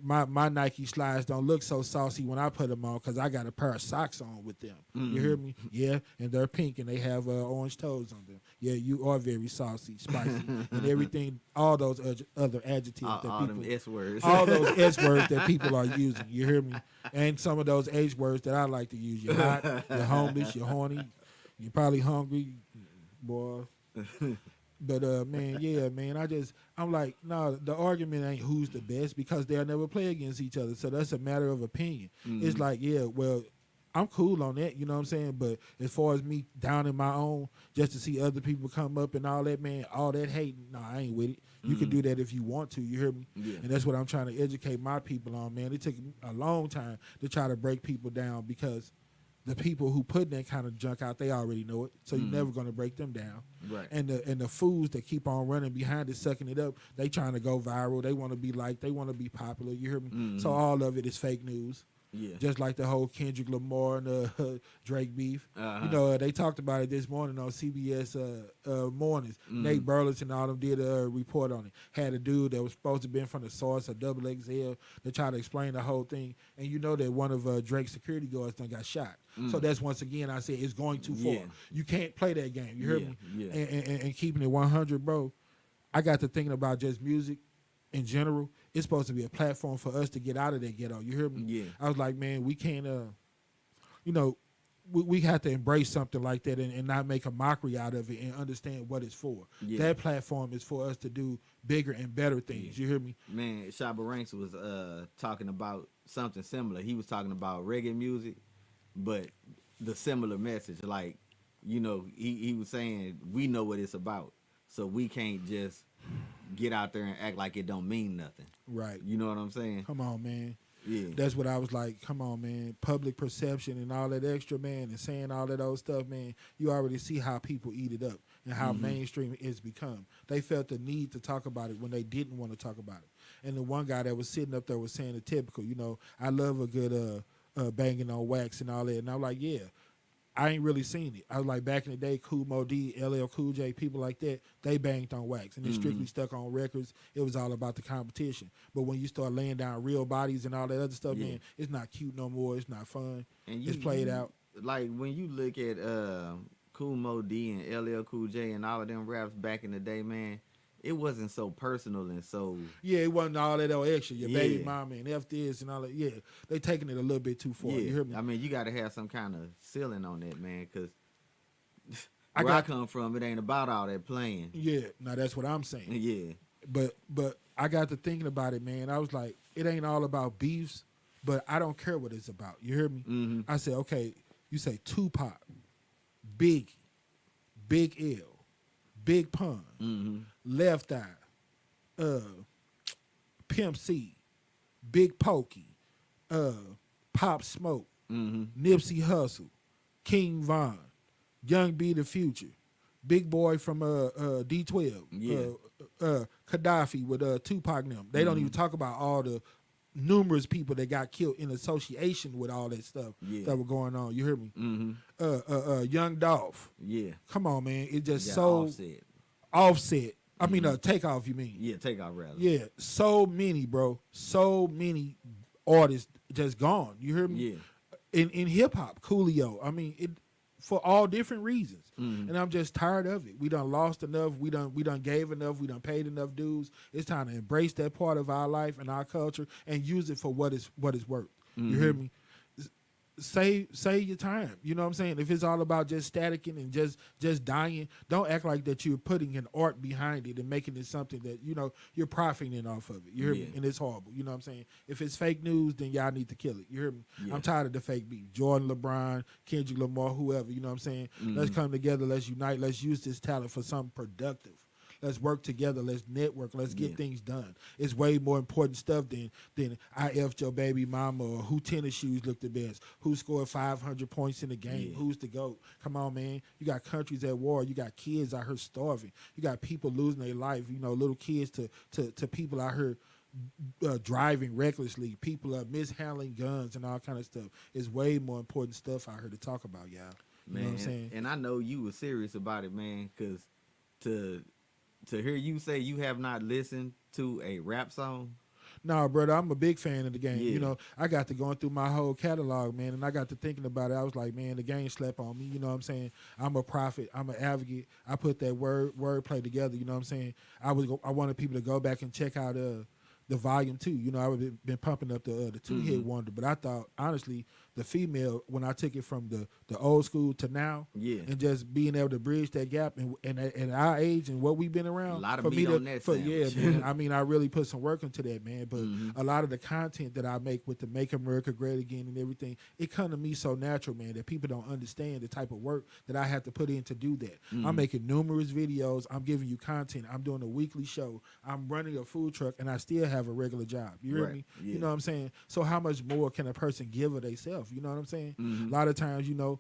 My Nike slides don't look so saucy when I put them on because I got a pair of socks on with them. You hear me? Yeah, and they're pink and they have orange toes on them. Yeah, you are very saucy, spicy, and everything. All those other adjectives that all people, them S words. all those S words that people are using. You hear me? And some of those H words that I like to use. You're hot. You're homeless. You're horny. You're probably hungry, boy. But man, yeah, man, I'm like, no, the argument ain't who's the best because they'll never play against each other. So that's a matter of opinion. It's like, yeah, well, I'm cool on that, you know what I'm saying? But as far as me down in my own, just to see other people come up and all that, man, all that hating, no, I ain't with it. You can do that if you want to, you hear me? Yeah. And that's what I'm trying to educate my people on, man. It took a long time to try to break people down because the people who put that kind of junk out, they already know it. So you're never going to break them down. Right. And the fools that keep on running behind it, sucking it up, they trying to go viral. They want to be liked. They want to be popular. You hear me? So all of it is fake news. Yeah. Just like the whole Kendrick Lamar and Drake beef. You know, they talked about it this morning on CBS Mornings. Nate Burleson and all them did a report on it. Had a dude that was supposed to be from the source of Double XL to try to explain the whole thing. And you know that one of Drake's security guards done got shot. So that's once again I said it's going too far. Yeah. You can't play that game. You hear me? Yeah. And keeping it 100, bro. I got to thinking about just music in general. It's supposed to be a platform for us to get out of that ghetto. You hear me? Yeah. I was like, man, we can't, you know, we have to embrace something like that and not make a mockery out of it and understand what it's for. Yeah. That platform is for us to do bigger and better things. You hear me? Man, Shabba Ranks was talking about something similar. He was talking about reggae music, but the similar message. Like, you know, he was saying we know what it's about, so we can't just get out there and act like it don't mean nothing. Right. You know what I'm saying? Come on, man. Yeah. That's what I was like, come on, man. Public perception and all that extra, man, and saying all that old stuff, man. You already see how people eat it up and how mainstream it's become. They felt the need to talk about it when they didn't want to talk about it. And the one guy that was sitting up there was saying the typical, you know, I love a good banging on wax and all that. And I'm like, yeah. I ain't really seen it. I was like, back in the day, Kool Mo D, LL Cool J, people like that, they banged on wax. And it strictly stuck on records. It was all about the competition. But when you start laying down real bodies and all that other stuff, man, it's not cute no more. It's not fun. And it's played out. Like, when you look at Kool Mo D and LL Cool J and all of them raps back in the day, man, it wasn't so personal and so... Yeah, it wasn't all that old extra. Your baby mama and F this and all that. Yeah, they taking it a little bit too far. Yeah. You hear me? I mean, you got to have some kind of ceiling on that, man, because Where I come from, it ain't about all that playing. Yeah, now that's what I'm saying. Yeah. But I got to thinking about it, man. I was like, it ain't all about beefs, but I don't care what it's about. You hear me? Mm-hmm. I said, okay, you say Tupac, Biggie, Big L, Big Pun, Mm-hmm. Left Eye, Pimp C, Big Pokey, Pop Smoke, Mm-hmm. Nipsey Hussle, King Von, Young B the Future, Big Boy from D12, Yeah. Gaddafi with Tupac and them. They don't even talk about all the numerous people that got killed in association with all that stuff that were going on. You hear me? Mm-hmm. Young Dolph. Yeah. Come on, man. It just Yeah, so offset. I mean, Takeoff. You mean? Yeah, Takeoff rather. Yeah, so many, bro. So many artists just gone. You hear me? Yeah. In hip hop, Coolio. I mean, it for all different reasons. Mm-hmm. And I'm just tired of it. We done lost enough. We done gave enough. We done paid enough dues. It's time to embrace that part of our life and our culture and use it for what it's worth. Mm-hmm. You hear me? Save your time. You know what I'm saying? If it's all about just staticking and just dying, don't act like that you're putting an art behind it and making it something that, you know, you're profiting off of it. You hear me? And it's horrible. You know what I'm saying? If it's fake news, then y'all need to kill it. You hear me? Yeah. I'm tired of the fake beef. Jordan, LeBron, Kendrick Lamar, whoever. You know what I'm saying? Let's come together. Let's unite. Let's use this talent for something productive. Let's work together. Let's network. Let's get things done. It's way more important stuff than I effed your baby mama or who tennis shoes look the best, who scored 500 points in the game, who's the GOAT. Come on, man. You got countries at war. You got kids out here starving. You got people losing their life, you know, little kids to people out here driving recklessly. People are mishandling guns and all kind of stuff. It's way more important stuff out here to talk about, y'all. You know what I'm saying? And I know you were serious about it, man, because to hear you say you have not listened to a rap song. No, brother, I'm a big fan of the game. Yeah. You know, I got to going through my whole catalog, man, and I got to thinking about it. I was like, man, the game slept on me. You know what I'm saying? I'm a prophet. I'm an advocate. I put that wordplay together. You know what I'm saying? I wanted people to go back and check out the volume 2. You know, I've been pumping up the 2-hit wonder, but I thought honestly the female, when I took it from the old school to now, and just being able to bridge that gap and at our age and what we've been around, a lot of meat on that sandwich. man. I mean, I really put some work into that, man. But a lot of the content that I make with the Make America Great Again and everything, it come to me so natural, man, that people don't understand the type of work that I have to put in to do that. I'm making numerous videos. I'm giving you content. I'm doing a weekly show. I'm running a food truck, and I still have a regular job. You hear me? Yeah. You know what I'm saying? So how much more can a person give of themselves? You know what I'm saying? A lot of times, you know,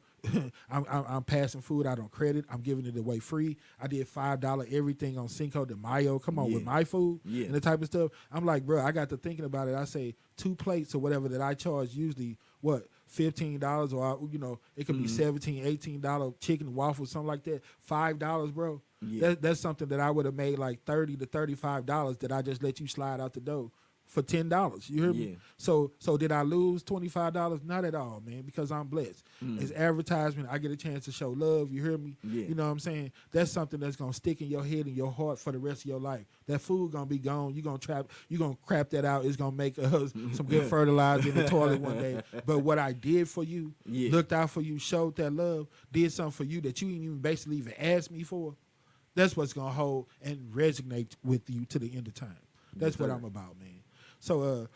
I'm passing food out on credit. I'm giving it away free. I did $5 everything on Cinco de Mayo. Come on, with my food and the type of stuff. I'm like, bro, I got to thinking about it. I say 2 plates or whatever that I charge usually, what, $15 or, you know, it could be $17, $18 chicken waffles, something like that. $5, bro. That's something that I would have made like $30 to $35 that I just let you slide out the door for $10. You hear me? So did I lose $25? Not at all, man, because I'm blessed. It's advertisement. I get a chance to show love. You hear me? You know what I'm saying? That's something that's gonna stick in your head and your heart for the rest of your life. That food gonna be gone. You gonna crap that out. It's gonna make some good fertilizer in the toilet one day. But what I did for you, looked out for you, showed that love, did something for you that you didn't even basically even ask me for. That's what's gonna hold and resonate with you to the end of time. That's what I'm about, man. So,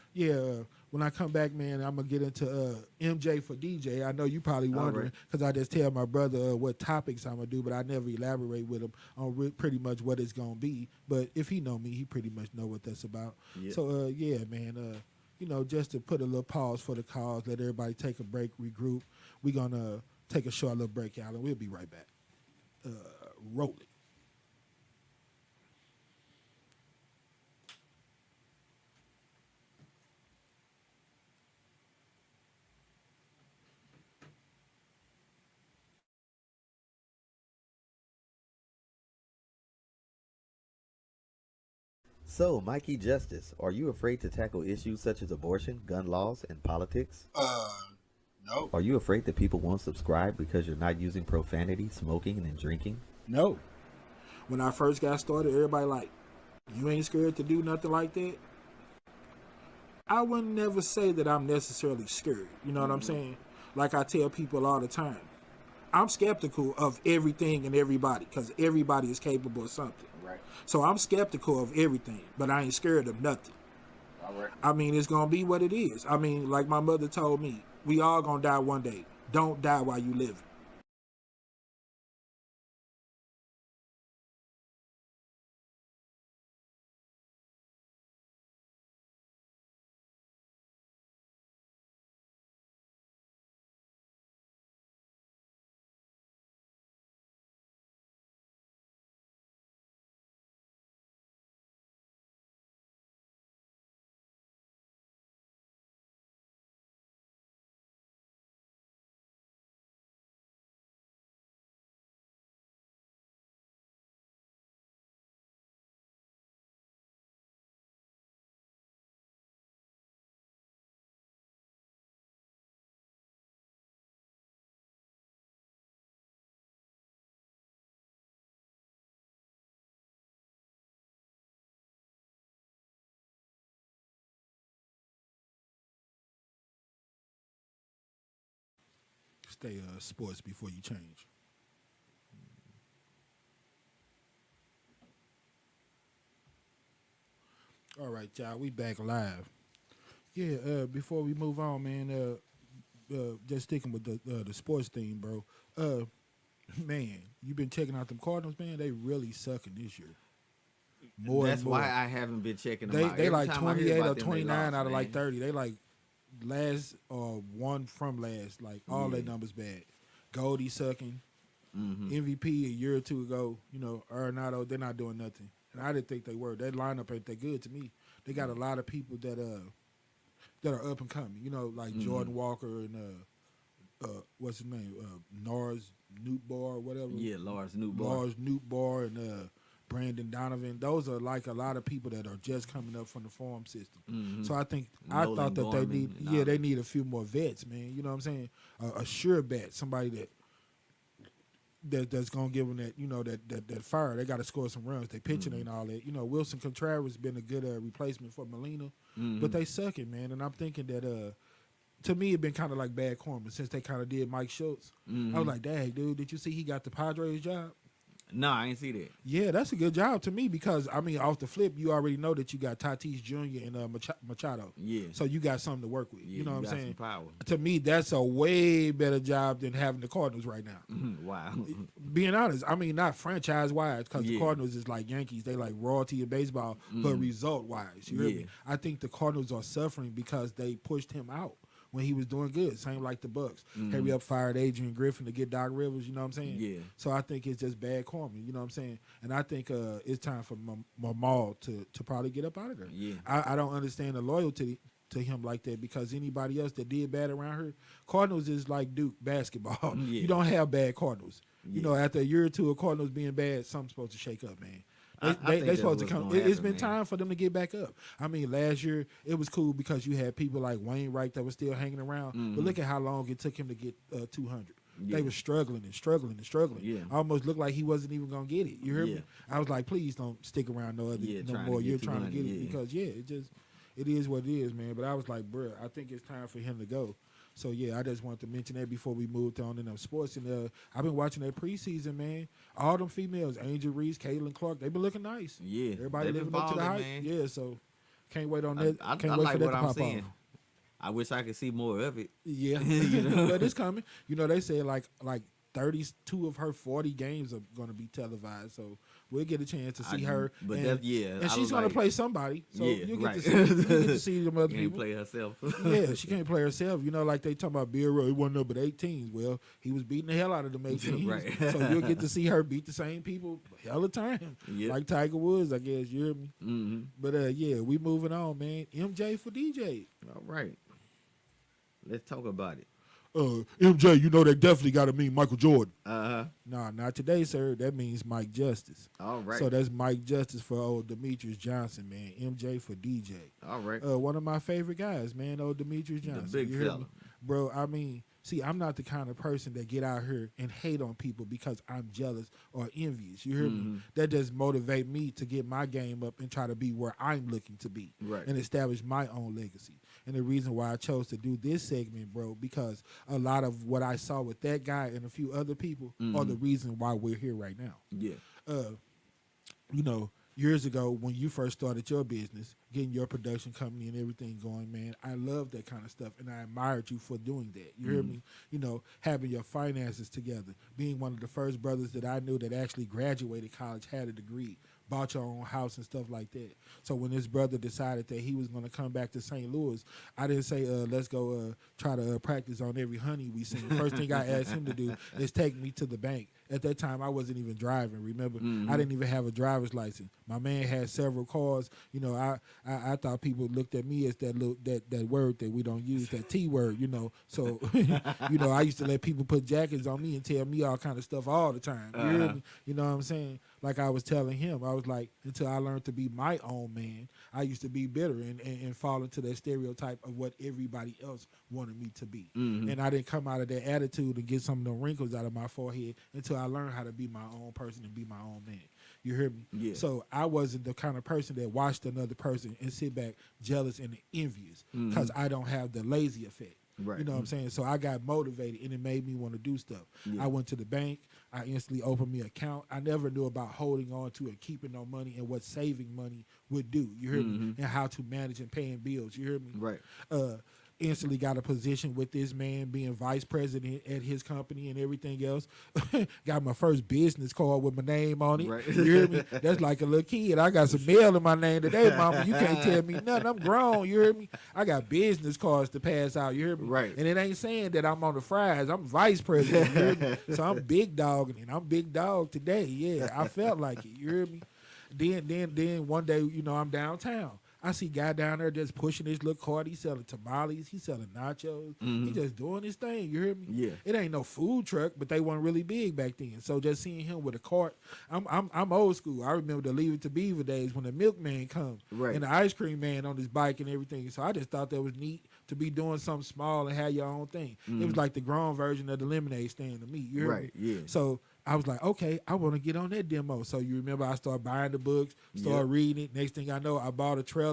when I come back, man, I'm going to get into MJ for DJ. I know you probably wondering because I just tell my brother what topics I'm going to do, but I never elaborate with him on pretty much what it's going to be. But if he know me, he pretty much know what that's about. So, man, you know, just to put a little pause for the cause, let everybody take a break, regroup. We're going to take a short little break, y'all, and we'll be right back. Roll it. So, Mikey Justice, are you afraid to tackle issues such as abortion, gun laws, and politics? No. Are you afraid that people won't subscribe because you're not using profanity, smoking, and drinking? No. When I first got started, everybody like, you ain't scared to do nothing like that? I wouldn't never say that I'm necessarily scared. You know what I'm saying? Like I tell people all the time, I'm skeptical of everything and everybody because everybody is capable of something. Right. So I'm skeptical of everything, but I ain't scared of nothing. All right. I mean, it's gonna be what it is. I mean, like my mother told me, we all gonna die one day. Don't die while you living. Stay sports before you change. All right, y'all, we back live. Yeah, before we move on, man, just sticking with the sports theme, bro. Man, you been checking out them Cardinals, man. They really sucking this year. More That's and more. why I haven't been checking them They out. they Every like time I hear 28 about or them, they 29 lost, out of like man. 30. They like last or one from last. Like all their Yeah. numbers bad. Goldie sucking. Mm-hmm. MVP a year or two ago. You know, Arenado, they're not doing nothing. And I didn't think they were. That lineup ain't that good to me. They got a lot of people that are up and coming. You know, like Jordan Walker and what's his name? Nars Newtbar or whatever. Yeah, Lars Newbar. Lars Newtbar and Brandon Donovan. Those are like a lot of people that are just coming up from the farm system. Mhm. So I Nolan thought that Gorman and all they that. need a few more vets, man. You know what I'm saying? A sure bet, somebody that's gonna give them that, you know, that fire. They got to score some runs. They pitching ain't all that. You know, Wilson Contreras been a good replacement for Molina, but they sucking, man. And I'm thinking that to me, it been kind of like bad karma since they kind of did Mike Schultz. I was like, dang, dude, did you see he got the Padres job? No, I ain't see that. Yeah, that's a good job to me because, I mean, off the flip, you already know that you got Tatis Jr. and Machado. Yeah. So you got something to work with. Yeah, you know what I'm got saying? some power. To me, that's a way better job than having the Cardinals right now. Wow. Being honest, I mean, not franchise-wise because the Yeah. Cardinals is like Yankees. They like royalty in baseball, but result-wise. You hear me? Yeah. I think the Cardinals are suffering because they pushed him out when he was doing good. Same like the Bucks. Hurry up, fired Adrian Griffin to get Doc Rivers, you know what I'm saying? Yeah. So I think it's just bad karma, you know what I'm saying? And I think it's time for Mamal to probably get up out of there. Yeah. I don't understand the loyalty to him like that because anybody else that did bad around her, Cardinals is like Duke basketball. Yeah. You don't have bad Cardinals. You Yeah. know, after a year or two of Cardinals being bad, something's supposed to shake up, man. I think They that's supposed to what's come. gonna It's happen, been man. time for them to get back up. I mean, last year it was cool because you had people like Wainwright that was still hanging around. But look at how long it took him to get 200. Yeah. They were struggling and struggling and struggling. Yeah. Almost looked like he wasn't even gonna get it. You heard Yeah. me? I was like, please don't stick around no Yeah, trying to more. get You're trying to 200, get it yeah. because it is what it is, man. But I was like, bruh, I think it's time for him to go. So yeah, I just wanted to mention that before we moved on in them sports. And I've been watching that preseason, man. All them females, Angel Reese, Caitlin Clark, they been looking nice. Yeah, Everybody they been living up to the balling, hype. man. Yeah, so can't wait on that. I Can't wait like for that what to I'm pop seeing. off. I wish I could see more of it. Yeah, but it's coming. You know, they said like 32 of her 40 games are going to be televised, so we'll get a chance to see her. but and, that- yeah, and I she's was going to like- play somebody, so Yeah, you get right. to see them other She ain't people. play herself. Yeah, she can't play herself. You know, like they talking about Bill Rowe, he wasn't up but 18s. Well, he was beating the hell out of them 18s. Right. So you'll get to see her beat the same people hell of time. Yep. Like Tiger Woods, I guess. You hear me? Mm-hmm. But yeah, we moving on, man. MJ for DJ. All right. Let's talk about it. MJ, you know that definitely got to mean Michael Jordan. Uh-huh. Nah, not today, sir. That means Mike Justice. All right. So that's Mike Justice for old Demetrius Johnson, man. MJ for DJ. All right. One of my favorite guys, man, old Demetrius Johnson. big You hear fella. me? Bro, I mean, see, I'm not the kind of person that get out here and hate on people because I'm jealous or envious. You hear Mm-hmm. me? That just motivate me to get my game up and try to be where I'm looking to be Right. and establish my own legacy. and the reason why I chose to do this segment, bro, because a lot of what I saw with that guy and a few other people are the reason why we're here right now. Yeah. You know, years ago when you first started your business, getting your production company and everything going, man, I love that kind of stuff, and I admired you for doing that. You hear me? You know, having your finances together, being one of the first brothers that I knew that actually graduated college, had a degree, bought your own house and stuff like that. So when this brother decided that he was going to come back to St. Louis, I didn't say, let's go try to practice on every honey we seen. First thing I asked him to do is take me to the bank. At that time, I wasn't even driving, remember? I didn't even have a driver's license. My man had several cars. You know, I thought people looked at me as that word that we don't use, that T word, you know. So, you know, I used to let people put jackets on me and tell me all kind of stuff all the time. You hear me? You know what I'm saying? Like I was telling him, I was like, until I learned to be my own man, I used to be bitter and fall into that stereotype of what everybody else wanted me to be. And I didn't come out of that attitude and get some of the wrinkles out of my forehead until I learned how to be my own person and be my own man. You hear me? Yeah. So I wasn't the kind of person that watched another person and sit back jealous and envious because I don't have the lazy effect. Right. You know what I'm saying? So I got motivated, and it made me want to do stuff. Yeah. I went to the bank. I instantly opened me an account. I never knew about holding on to and keeping no money and what saving money would do. You hear me? And how to manage and paying bills. You hear me? Right. Instantly got a position with this man being vice president at his company and everything else. Got my first business card with my name on it. Right. You hear me? That's like a little kid. I got some mail in my name today, mama. You can't tell me nothing. I'm grown. You hear me? I got business cards to pass out. You hear me? Right. And it ain't saying that I'm on the fries. I'm vice president. You hear me? So I'm big dog, and I'm big dog today. Yeah, I felt like it. You hear me? Then one day, you know, I'm downtown. I see guy down there just pushing his little cart. He selling tamales. He selling nachos. He just doing his thing. You hear me? Yeah. It ain't no food truck, but they weren't really big back then. So just seeing him with a cart, I'm old school. I remember the Leave It to Beaver days when the milkman come Right. and the ice cream man on his bike and everything. So I just thought that was neat to be doing something small and have your own thing. It was like the grown version of the lemonade stand to me. You hear Right, me? yeah. So I was like, okay, I want to get on that demo. So you remember I started buying the books, started reading it. Next thing I know, I bought a trailer.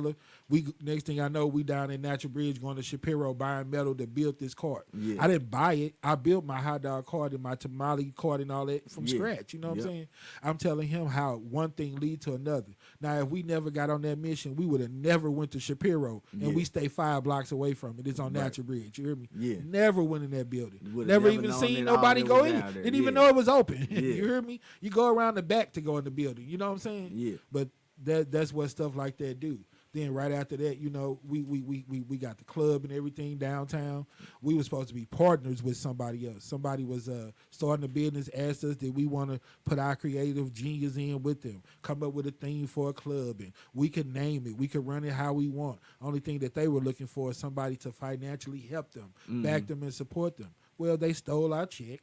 Next thing I know, we down in Natural Bridge going to Shapiro buying metal to build this cart. Yeah. I didn't buy it. I built my hot dog cart and my tamale cart and all that from scratch. You know what I'm saying? I'm telling him how one thing lead to another. Now, if we never got on that mission, we would have never went to Shapiro, and we stay 5 blocks away from it. It's on Natural Bridge. You hear me? Yeah. Never went in that building. Would've Never never even known seen that all nobody that go was in. down there. Didn't even Yeah. know it was open. Yeah. You hear me? You go around the back to go in the building. You know what I'm saying? Yeah. But that's what stuff like that do. Then right after that, you know, we got the club and everything downtown. We were supposed to be partners with somebody else. Somebody was starting a business, asked us that we want to put our creative genius in with them, come up with a theme for a club, and we could name it. We could run it how we want. Only thing that they were looking for is somebody to financially help them, back them, and support them. Well, they stole our check,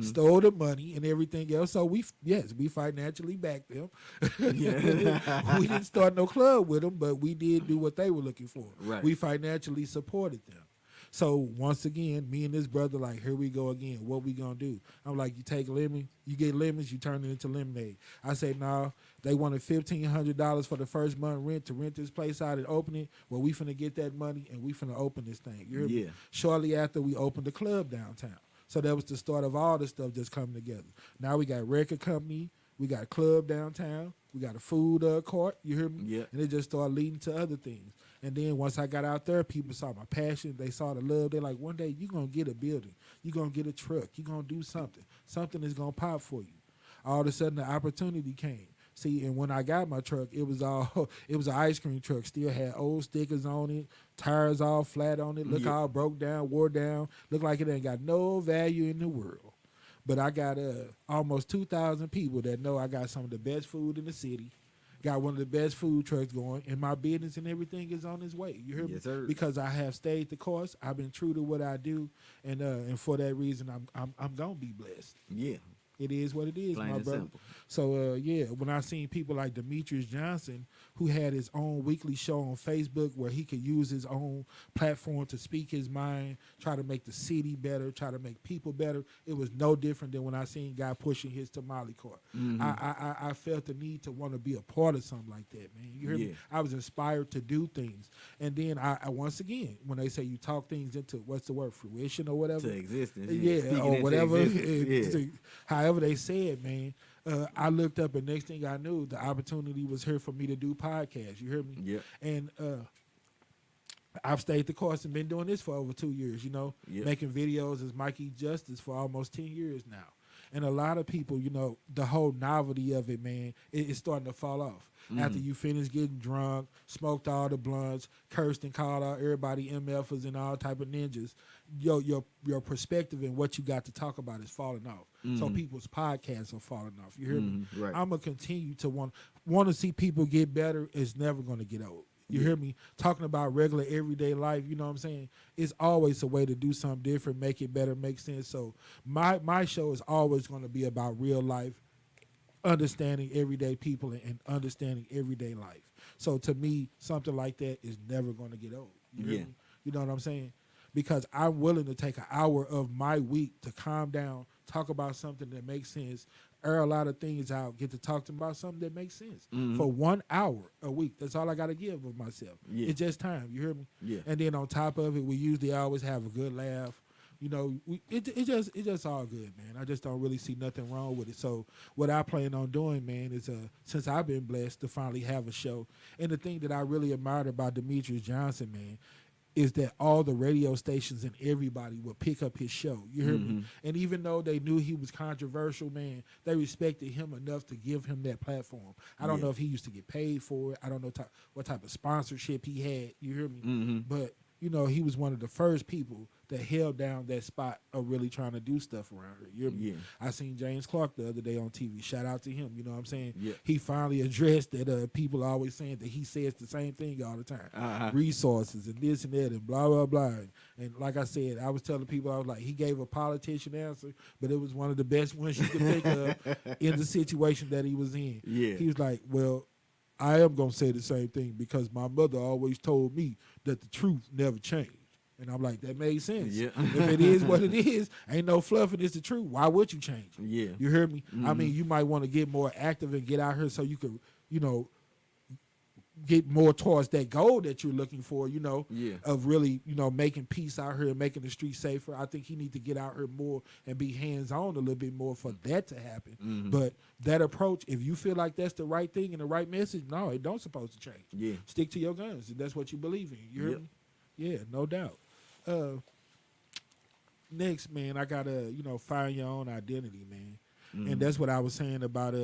stole the money and everything else. So we financially backed them. We didn't start no club with them, but we did do what they were looking for. Right. We financially supported them. So once again, me and this brother, like, here we go again. What we gonna do? I'm like, you take lemon, you get lemons, you turn it into lemonade. I say, no, they wanted $1,500 for the first month rent to rent this place out and open it. Well, we finna get that money and we finna open this thing. You hear me? Yeah. Shortly after, we opened the club downtown. So that was the start of all the stuff just coming together. Now we got record company, we got a club downtown, we got a food cart. You hear me? Yeah. And it just started leading to other things. And then once I got out there, people saw my passion. They saw the love. They're like, one day you're going to get a building. You're going to get a truck. You're going to do something. Something is going to pop for you. All of a sudden, the opportunity came. See, and when I got my truck, it was an ice cream truck. Still had old stickers on it, tires all flat on it, look all broke down, wore down. Look like it ain't got no value in the world. But I got almost 2,000 people that know I got some of the best food in the city. Got one of the best food trucks going, and my business and everything is on its way. You hear me? Yes, sir. Because I have stayed the course. I've been true to what I do, and for that reason, I'm gonna be blessed. Yeah. It is what it is, Plain my and brother. simple. So yeah, when I seen people like Demetrius Johnson, who had his own weekly show on Facebook where he could use his own platform to speak his mind, try to make the city better, try to make people better, it was no different than when I seen guy pushing his tamale cart. I felt the need to want to be a part of something like that, man. You hear me? I was inspired to do things, and then I once again, when they say you talk things into what's the word, fruition or whatever, To existence. yeah, Speaking or into whatever. existence. However they say it, man. I looked up, and next thing I knew, the opportunity was here for me to do podcasts. You hear me? Yeah. And I've stayed the course and been doing this for over 2 years. You know, making videos as Mikey Justice for almost 10 years now. And a lot of people, you know, the whole novelty of it, man, it's starting to fall off. After you finish getting drunk, smoked all the blunts, cursed and called out everybody MFers and all type of ninjas, your perspective and what you got to talk about is falling off. So people's podcasts are falling off. You hear me? Right. I'm gonna continue to want to see people get better. It's never gonna get old. You hear me? Talking about regular everyday life, you know what I'm saying? It's always a way to do something different, make it better, make sense. So my show is always going to be about real life, understanding everyday people and understanding everyday life. So to me, something like that is never going to get old. You hear me? You know what I'm saying? Because I'm willing to take an hour of my week to calm down, talk about something that makes sense, air a lot of things out, get to talk to them about something that makes sense for 1 hour a week. That's all I got to give of myself. It's just time. You hear me? Yeah. And then on top of it, we usually always have a good laugh. You know, it's just all good, man. I just don't really see nothing wrong with it. So what I plan on doing, man, is since I've been blessed to finally have a show, and the thing that I really admired about Demetrius Johnson, man, is that all the radio stations and everybody would pick up his show. You hear me? And even though they knew he was controversial, man, they respected him enough to give him that platform. I don't know if he used to get paid for it. I don't know what type of sponsorship he had. You hear me? But, you know, he was one of the first people that held down that spot of really trying to do stuff around here. You hear me? I seen James Clark the other day on TV. Shout out to him. You know what I'm saying? He finally addressed that people are always saying that he says the same thing all the time. Resources and this and that and blah, blah, blah. And like I said, I was telling people, I was like, he gave a politician answer, but it was one of the best ones you could think of in the situation that he was in. He was like, well, I am going to say the same thing because my mother always told me that the truth never changed. And I'm like, that made sense. If it is what it is, ain't no fluffing, it's the truth. Why would you change it? You hear me? I mean, you might want to get more active and get out here so you could, you know, get more towards that goal that you're looking for, you know, of really, you know, making peace out here and making the streets safer. I think he need to get out here more and be hands-on a little bit more for that to happen. But that approach, if you feel like that's the right thing and the right message, no, it don't supposed to change. Stick to your guns if that's what you believe in. You hear me? Yeah, no doubt. Next, man, I gotta, you know, find your own identity, man. And that's what I was saying about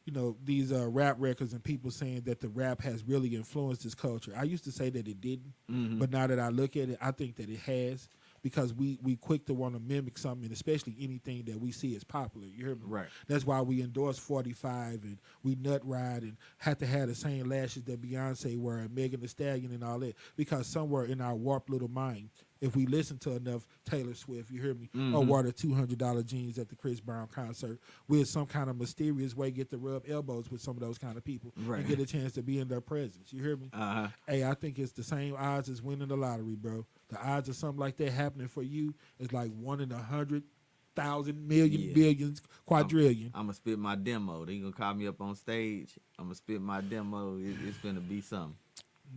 you know, these rap records and people saying that the rap has really influenced this culture. I used to say that it didn't, but now that I look at it, I think that it has, because we quick to want to mimic something, and especially anything that we see as popular. You hear me? Right. That's why we endorse 45 and we nut ride and have to have the same lashes that Beyonce wear and Megan Thee Stallion and all that, because somewhere in our warped little mind, if we listen to enough Taylor Swift, you hear me, or wear the $200 jeans at the Chris Brown concert, we'll some kind of mysterious way get to rub elbows with some of those kind of people and get a chance to be in their presence. You hear me? Hey, I think it's the same odds as winning the lottery, bro. The odds of something like that happening for you is like 1 in 100,000 million, billions, quadrillion. I'm gonna spit my demo. They gonna call me up on stage. I'm gonna spit my demo. It's gonna be something.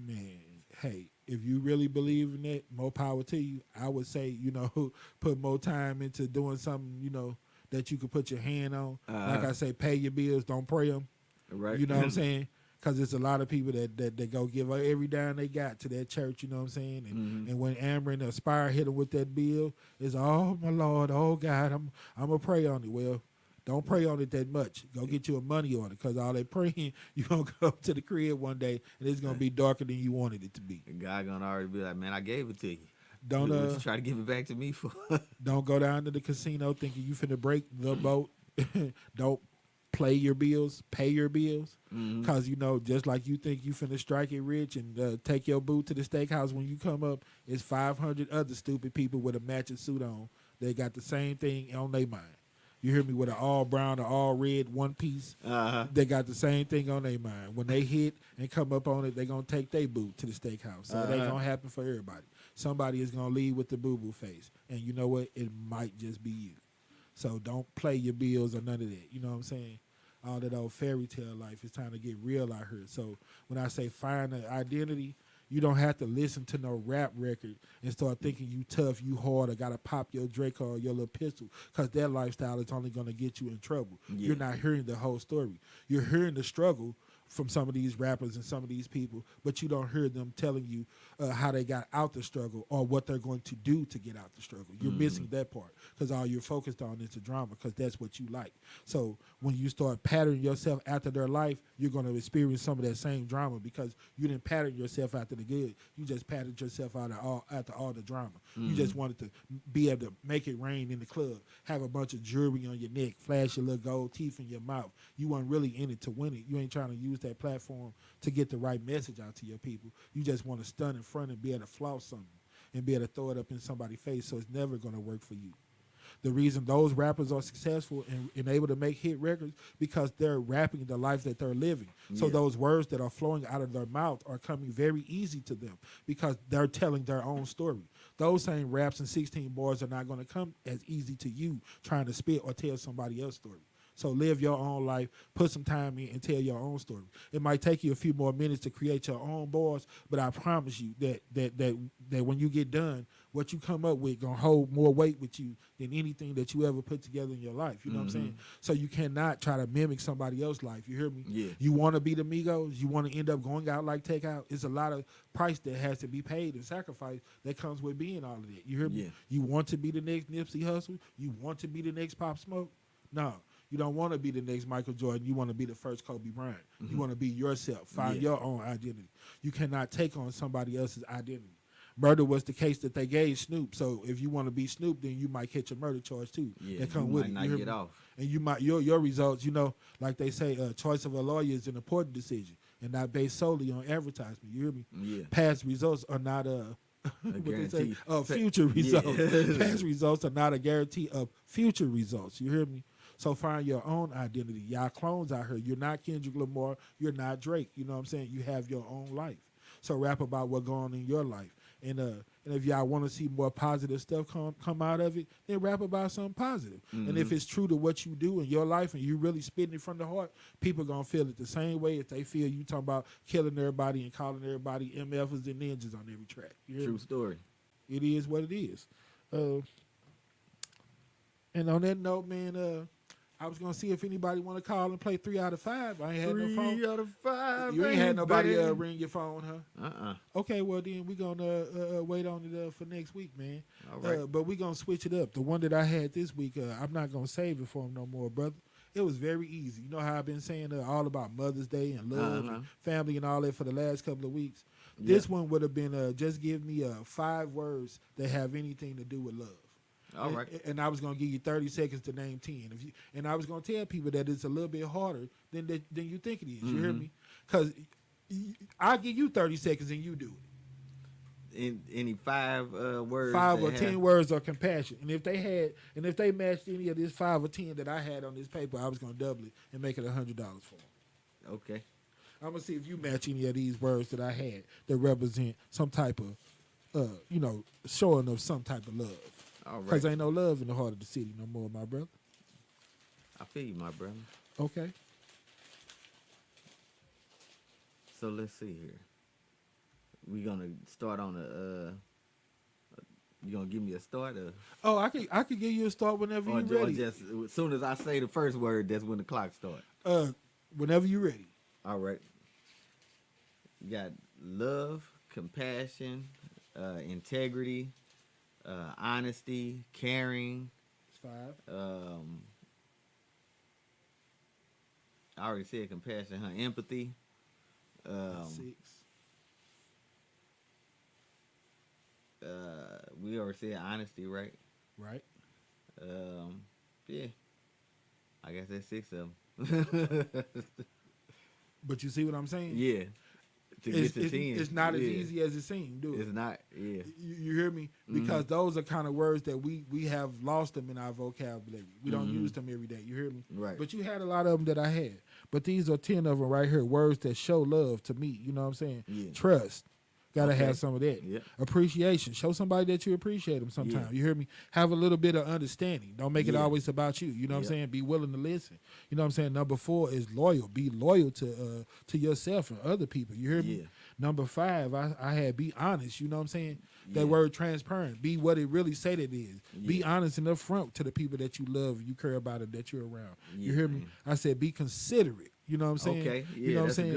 Man, hey, if you really believe in that, more power to you. I would say, you know, put more time into doing something, you know, that you could put your hand on. Like I say, pay your bills, don't pray them. Right. You know what I'm saying? Because there's a lot of people that go give every dime they got to that church, you know what I'm saying? And when Amber and Aspire hit them with that bill, it's, oh, my Lord, oh, God, I'm going to pray on it. Well, don't pray on it that much. Go get you a money order, because all that praying, you're going to go up to the crib one day, and it's going to be darker than you wanted it to be. God going to already be like, man, I gave it to you. Don't What you try to give it back to me for? Don't go down to the casino thinking you finna break the boat. Don't play your bills, pay your bills, because you know, just like you think you finna strike it rich and take your boo to the steakhouse when you come up, it's 500 other stupid people with a matching suit on. They got the same thing on their mind. You hear me? With an all brown or all red one piece. They got the same thing on their mind. When they hit and come up on it, they gonna take their boo to the steakhouse. So it ain't gonna happen for everybody. Somebody is gonna leave with the boo-boo face. And you know what? It might just be you. So don't play your bills or none of that. You know what I'm saying? All that old fairy tale life. It's time to get real out here. So when I say find an identity, you don't have to listen to no rap record and start thinking you tough, you hard, or got to pop your Draco or your little pistol, because that lifestyle is only going to get you in trouble. Yeah. You're not hearing the whole story. You're hearing the struggle from some of these rappers and some of these people, but you don't hear them telling you how they got out the struggle or what they're going to do to get out the struggle. You're missing that part because all you're focused on is the drama, because that's what you like. So when you start patterning yourself after their life, you're going to experience some of that same drama because you didn't pattern yourself after the good. You just patterned yourself after all the drama. You just wanted to be able to make it rain in the club, have a bunch of jewelry on your neck, flash your little gold teeth in your mouth. You weren't really in it to win it. You ain't trying to use that platform to get the right message out to your people. You just want to stun in front and be able to flout something and be able to throw it up in somebody's face, so it's never going to work for you. The reason those rappers are successful and able to make hit records because they're rapping the life that they're living. So those words that are flowing out of their mouth are coming very easy to them because they're telling their own story. Those same raps and 16 bars are not going to come as easy to you trying to spit or tell somebody else's story. So live your own life, put some time in, and tell your own story. It might take you a few more minutes to create your own bars, but I promise you that when you get done, what you come up with gonna hold more weight with you than anything that you ever put together in your life. You know what I'm saying? So you cannot try to mimic somebody else's life. You hear me? Yeah. You want to be the Migos. You want to end up going out like Takeout. It's a lot of price that has to be paid and sacrifice that comes with being all of that. You hear me? Yeah. You want to be the next Nipsey Hussle. You want to be the next Pop Smoke. No. You don't want to be the next Michael Jordan. You want to be the first Kobe Bryant. You want to be yourself. Find your own identity. You cannot take on somebody else's identity. Murder was the case that they gave Snoop. So if you want to be Snoop, then you might catch a murder charge too. Yeah, that come you with might it. not get off. And you might your results. You know, like they say, choice of a lawyer is an important decision and not based solely on advertisement. You hear me? Yeah. Past results are not what they say, future Yeah. results. Past results are not a guarantee of future results. You hear me? So find your own identity. Y'all clones out here. You're not Kendrick Lamar. You're not Drake. You know what I'm saying? You have your own life. So rap about what's going on in your life. And if y'all want to see more positive stuff come out of it, then rap about something positive. And if it's true to what you do in your life and you really spitting it from the heart, people going to feel it the same way if they feel you talking about killing everybody and calling everybody MFs and ninjas on every track. You hear True me? story. It is what it is. And on that note, man, I was gonna see if anybody want to call and play 3 out of 5. I ain't had no phone. 3 out of 5. You ain't had nobody baby. ring your phone, huh? Okay, well then we gonna wait on it for next week, man. All right. But we gonna switch it up. The one that I had this week, I'm not gonna save it for him no more, brother. It was very easy. You know how I've been saying all about Mother's Day and love and family and all that for the last couple of weeks. This one would have been just give me 5 words that have anything to do with love. All right. And I was gonna give you 30 seconds to name 10. And I was gonna tell people that it's a little bit harder than you think it is. You hear me? Because I'll give you 30 seconds and you do it. Any 5 words? 5 or 10 words of compassion. And if they matched any of this 5 or 10 that I had on this paper, I was gonna double it and make it $100 for them. Okay. I'm gonna see if you match any of these words that I had that represent some type of, showing of some type of love. All right. Because ain't no love in the heart of the city no more, my brother. I feel you, my brother. Okay. So let's see here. We're gonna start on you gonna give me a start or Oh, I could give you a start whenever you're ready. just as soon as I say the first word, that's when the clock starts. Whenever you're ready. All right. You got love, compassion, integrity, honesty, caring. It's 5. I already said compassion, huh? Empathy. 6. We already said honesty, right? Right. Yeah. I guess that's 6 of them. But you see what I'm saying? Yeah. get to 10. It's not as easy as it seems, do it? It's not, yeah. You hear me? Because those are kind of words that we have lost them in our vocabulary. We don't use them every day. You hear me? Right. But you had a lot of them that I had. But these are 10 of them right here. Words that show love to me. You know what I'm saying? Yeah. Trust. Gotta have some of that. Yeah. Appreciation. Show somebody that you appreciate them sometimes. Yeah. You hear me? Have a little bit of understanding. Don't make it Yeah. always about you. You know what I'm saying? Be willing to listen. You know what I'm saying? Number 4 is loyal. Be loyal to yourself and other people. You hear me? Yeah. Number 5, I had be honest. You know what I'm saying? Yeah. That word transparent. Be what it really said it is. Be Yeah. honest and upfront to the people that you love, you care about, and that you're around. You Yeah, hear me? man. I said be considerate. You know what I'm saying? Okay. You Yeah, know what I'm that's a saying?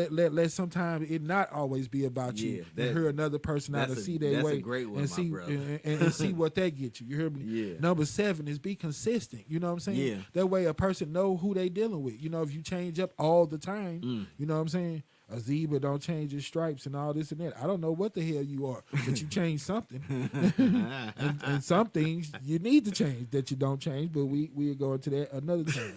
good one. Let sometimes it not always be about you. Yeah, And hear another person out to that's a- see their that's a way great one, and my see brother. and see what that gets you. You hear me? Yeah. Number 7 is be consistent. You know what I'm saying? Yeah. That way a person know who they dealing with. You know, if you change up all the time, you know what I'm saying? A zebra don't change his stripes and all this and that. I don't know what the hell you are, but you change something. and some things you need to change that you don't change, but we'll go into that another time.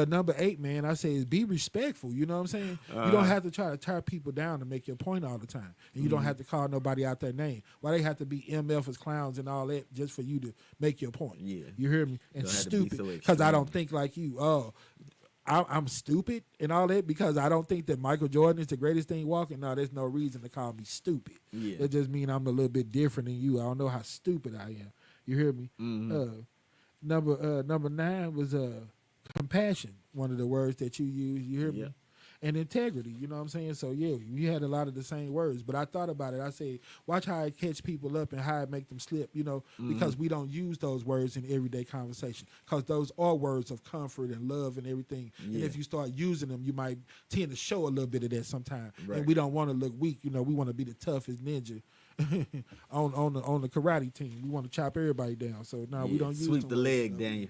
Number 8, man, I say is be respectful. You know what I'm saying? You don't have to try to tear people down to make your point all the time. And you don't have to call nobody out their name. Why they have to be MF as clowns and all that just for you to make your point? Yeah. You hear me? And Don't have to be stupid so because I extreme. don't think like you. Oh, I'm stupid and all that because I don't think that Michael Jordan is the greatest thing walking. No, there's no reason to call me stupid. Yeah. That just means I'm a little bit different than you. I don't know how stupid I am. You hear me? Number 9 was compassion. One of the words that you use. You hear Yeah. me? And integrity. You know what I'm saying? So yeah, we had a lot of the same words. But I thought about it. I said, watch how I catch people up and how I make them slip. You know, because we don't use those words in everyday conversation. Because those are words of comfort and love and everything. And Yeah. if you start using them, you might tend to show a little bit of that sometimes. Right. And we don't want to look weak. You know, we want to be the toughest ninja on the karate team. We want to chop everybody down. So no, we Yeah, don't use sweep them the words, leg, you know. Daniel.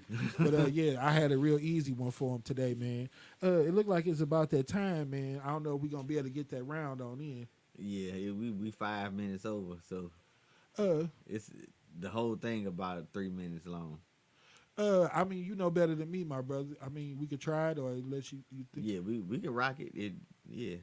But yeah, I had a real easy one for him today, man. It looked like it's about that time, man. I don't know if we're gonna be able to get that round on in. Yeah, we 5 minutes over, so it's the whole thing about 3 minutes long. I mean, you know better than me, my brother. I mean, we could try it or let you think. Yeah, we can rock it. Yeah.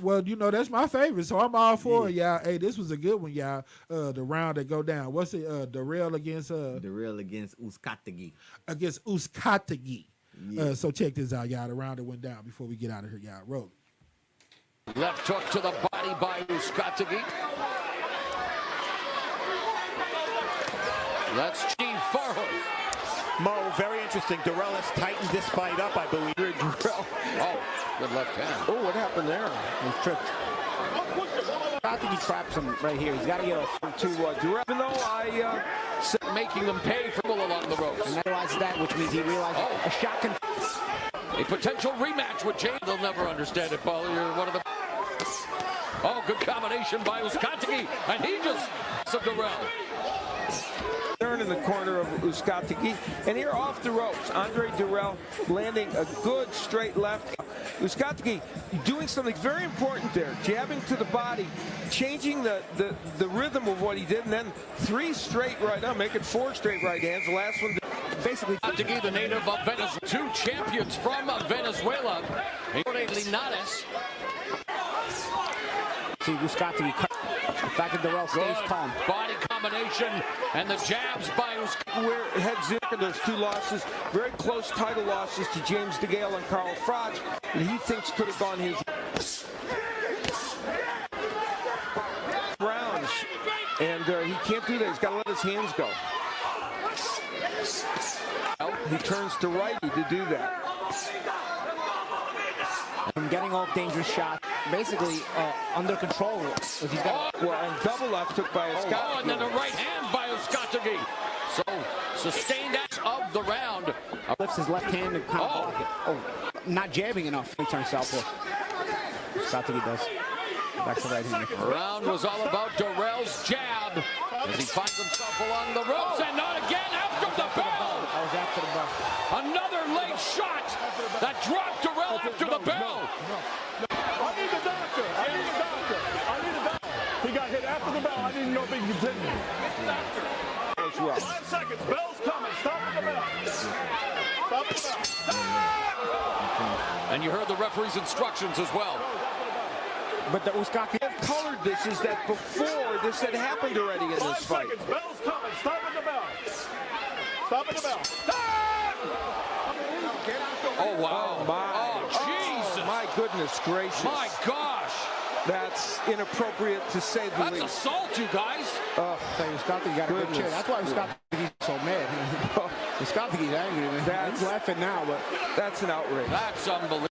Well, you know, that's my favorite, so I'm all for it, y'all. Hey, this was a good one, y'all. The round that go down. What's it? Darrell against The real against Uskategi. Uskategi. Yeah. So check this out, y'all. The round that went down before we get out of here, y'all. Roll it. Left hook to the body by Uskategi. That's Steve Farhook. Mo, very interesting. Darrell has tightened this fight up, I believe. Darrell. Oh, good left hand. Oh, what happened there? He tripped. I think he traps him right here. He's got to get to Darrell. Even though I Making them pay for along the ropes. and realized that, which means he realized a shot can. A potential rematch with James. They'll never understand it, Paul. You're one of the... Oh, good combination by Uskategi. And he just... So Darrell. Turn in the corner of Uskategi, and here off the ropes, Andre Darrell landing a good straight left. Uskategi doing something very important there, jabbing to the body, changing the rhythm of what he did, and then 3 straight right now, making 4 straight right hands. The last one basically. Uskategi, the native of Venezuela. 2 champions from Venezuela. Linares. See, Uskategi cut. The fact that Darrell stays Good calm. body combination and the jabs by Uskategi. Where heads in those 2 losses, very close title losses to James DeGale and Carl Froch, that he thinks could have gone his rounds, and he can't do that. He's got to let his hands go. He turns to righty to do that. And getting off dangerous shots, basically under control. If he's got and double left took by Uskategi. Oh, and then a right hand by Uskategi. So, sustained act of the round. lifts his left hand and kind of block it. Oh, not jabbing enough. He turns southpaw. Uskategi does. Back to right hand. The round was all about Darrell's jab as he finds himself along the ropes and not again after the bell. I was after the bell. Another late shot that dropped Darrell after the bell. I need a doctor. I need a doctor. I need a doctor. He got hit after the bell. I didn't know if he could continue. 5 seconds. Bell's coming. Stop the bell. Stop the bell. And you heard the referee's instructions as well. But the Uskaki have colored this is that before this had happened already in this 5 fight. seconds. Bell's coming. Stop at the bell. Stop at the bell. Oh, wow. Oh, my. Jesus. My goodness gracious. My gosh. That's inappropriate to say the That's least. assault, you guys. Uskaki got a good chair. That's why Uskaki's so mad. Uskaki's angry. He's laughing now, but that's an outrage. That's unbelievable.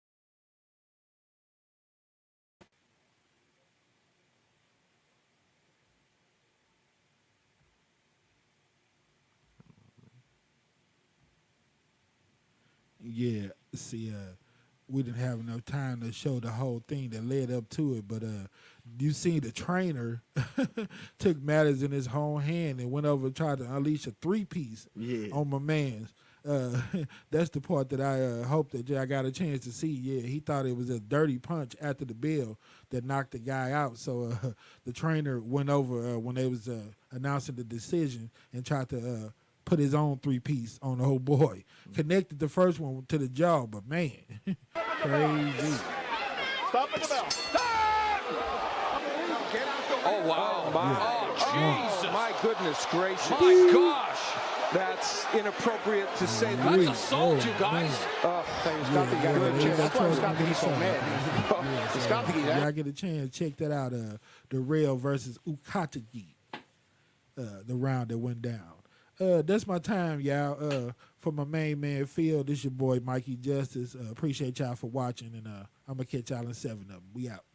Yeah, see, we didn't have enough time to show the whole thing that led up to it, but you seen the trainer took matters in his own hand and went over and tried to unleash a 3-piece on my man's. That's the part that I hope that I got a chance to see. Yeah, he thought it was a dirty punch after the bell that knocked the guy out. So the trainer went over when they was announcing the decision and tried to put his own 3-piece on the whole boy. Connected the first one to the jaw, but man, crazy. Stop at the bell. Oh, wow. Oh, my. Oh, Jesus. My goodness gracious. My gosh. That's inappropriate to say the That's least. assault, you guys. Uskaki got a good chair. That's why Uskaki's so mad. Uskaki's Y'all get a chance, check that out. The Rail versus Ukatagi. The round that went down. That's my time, y'all. For my main man, Phil, this your boy, Mikey Justice. Appreciate y'all for watching, and I'm going to catch y'all in 7 of them. We out.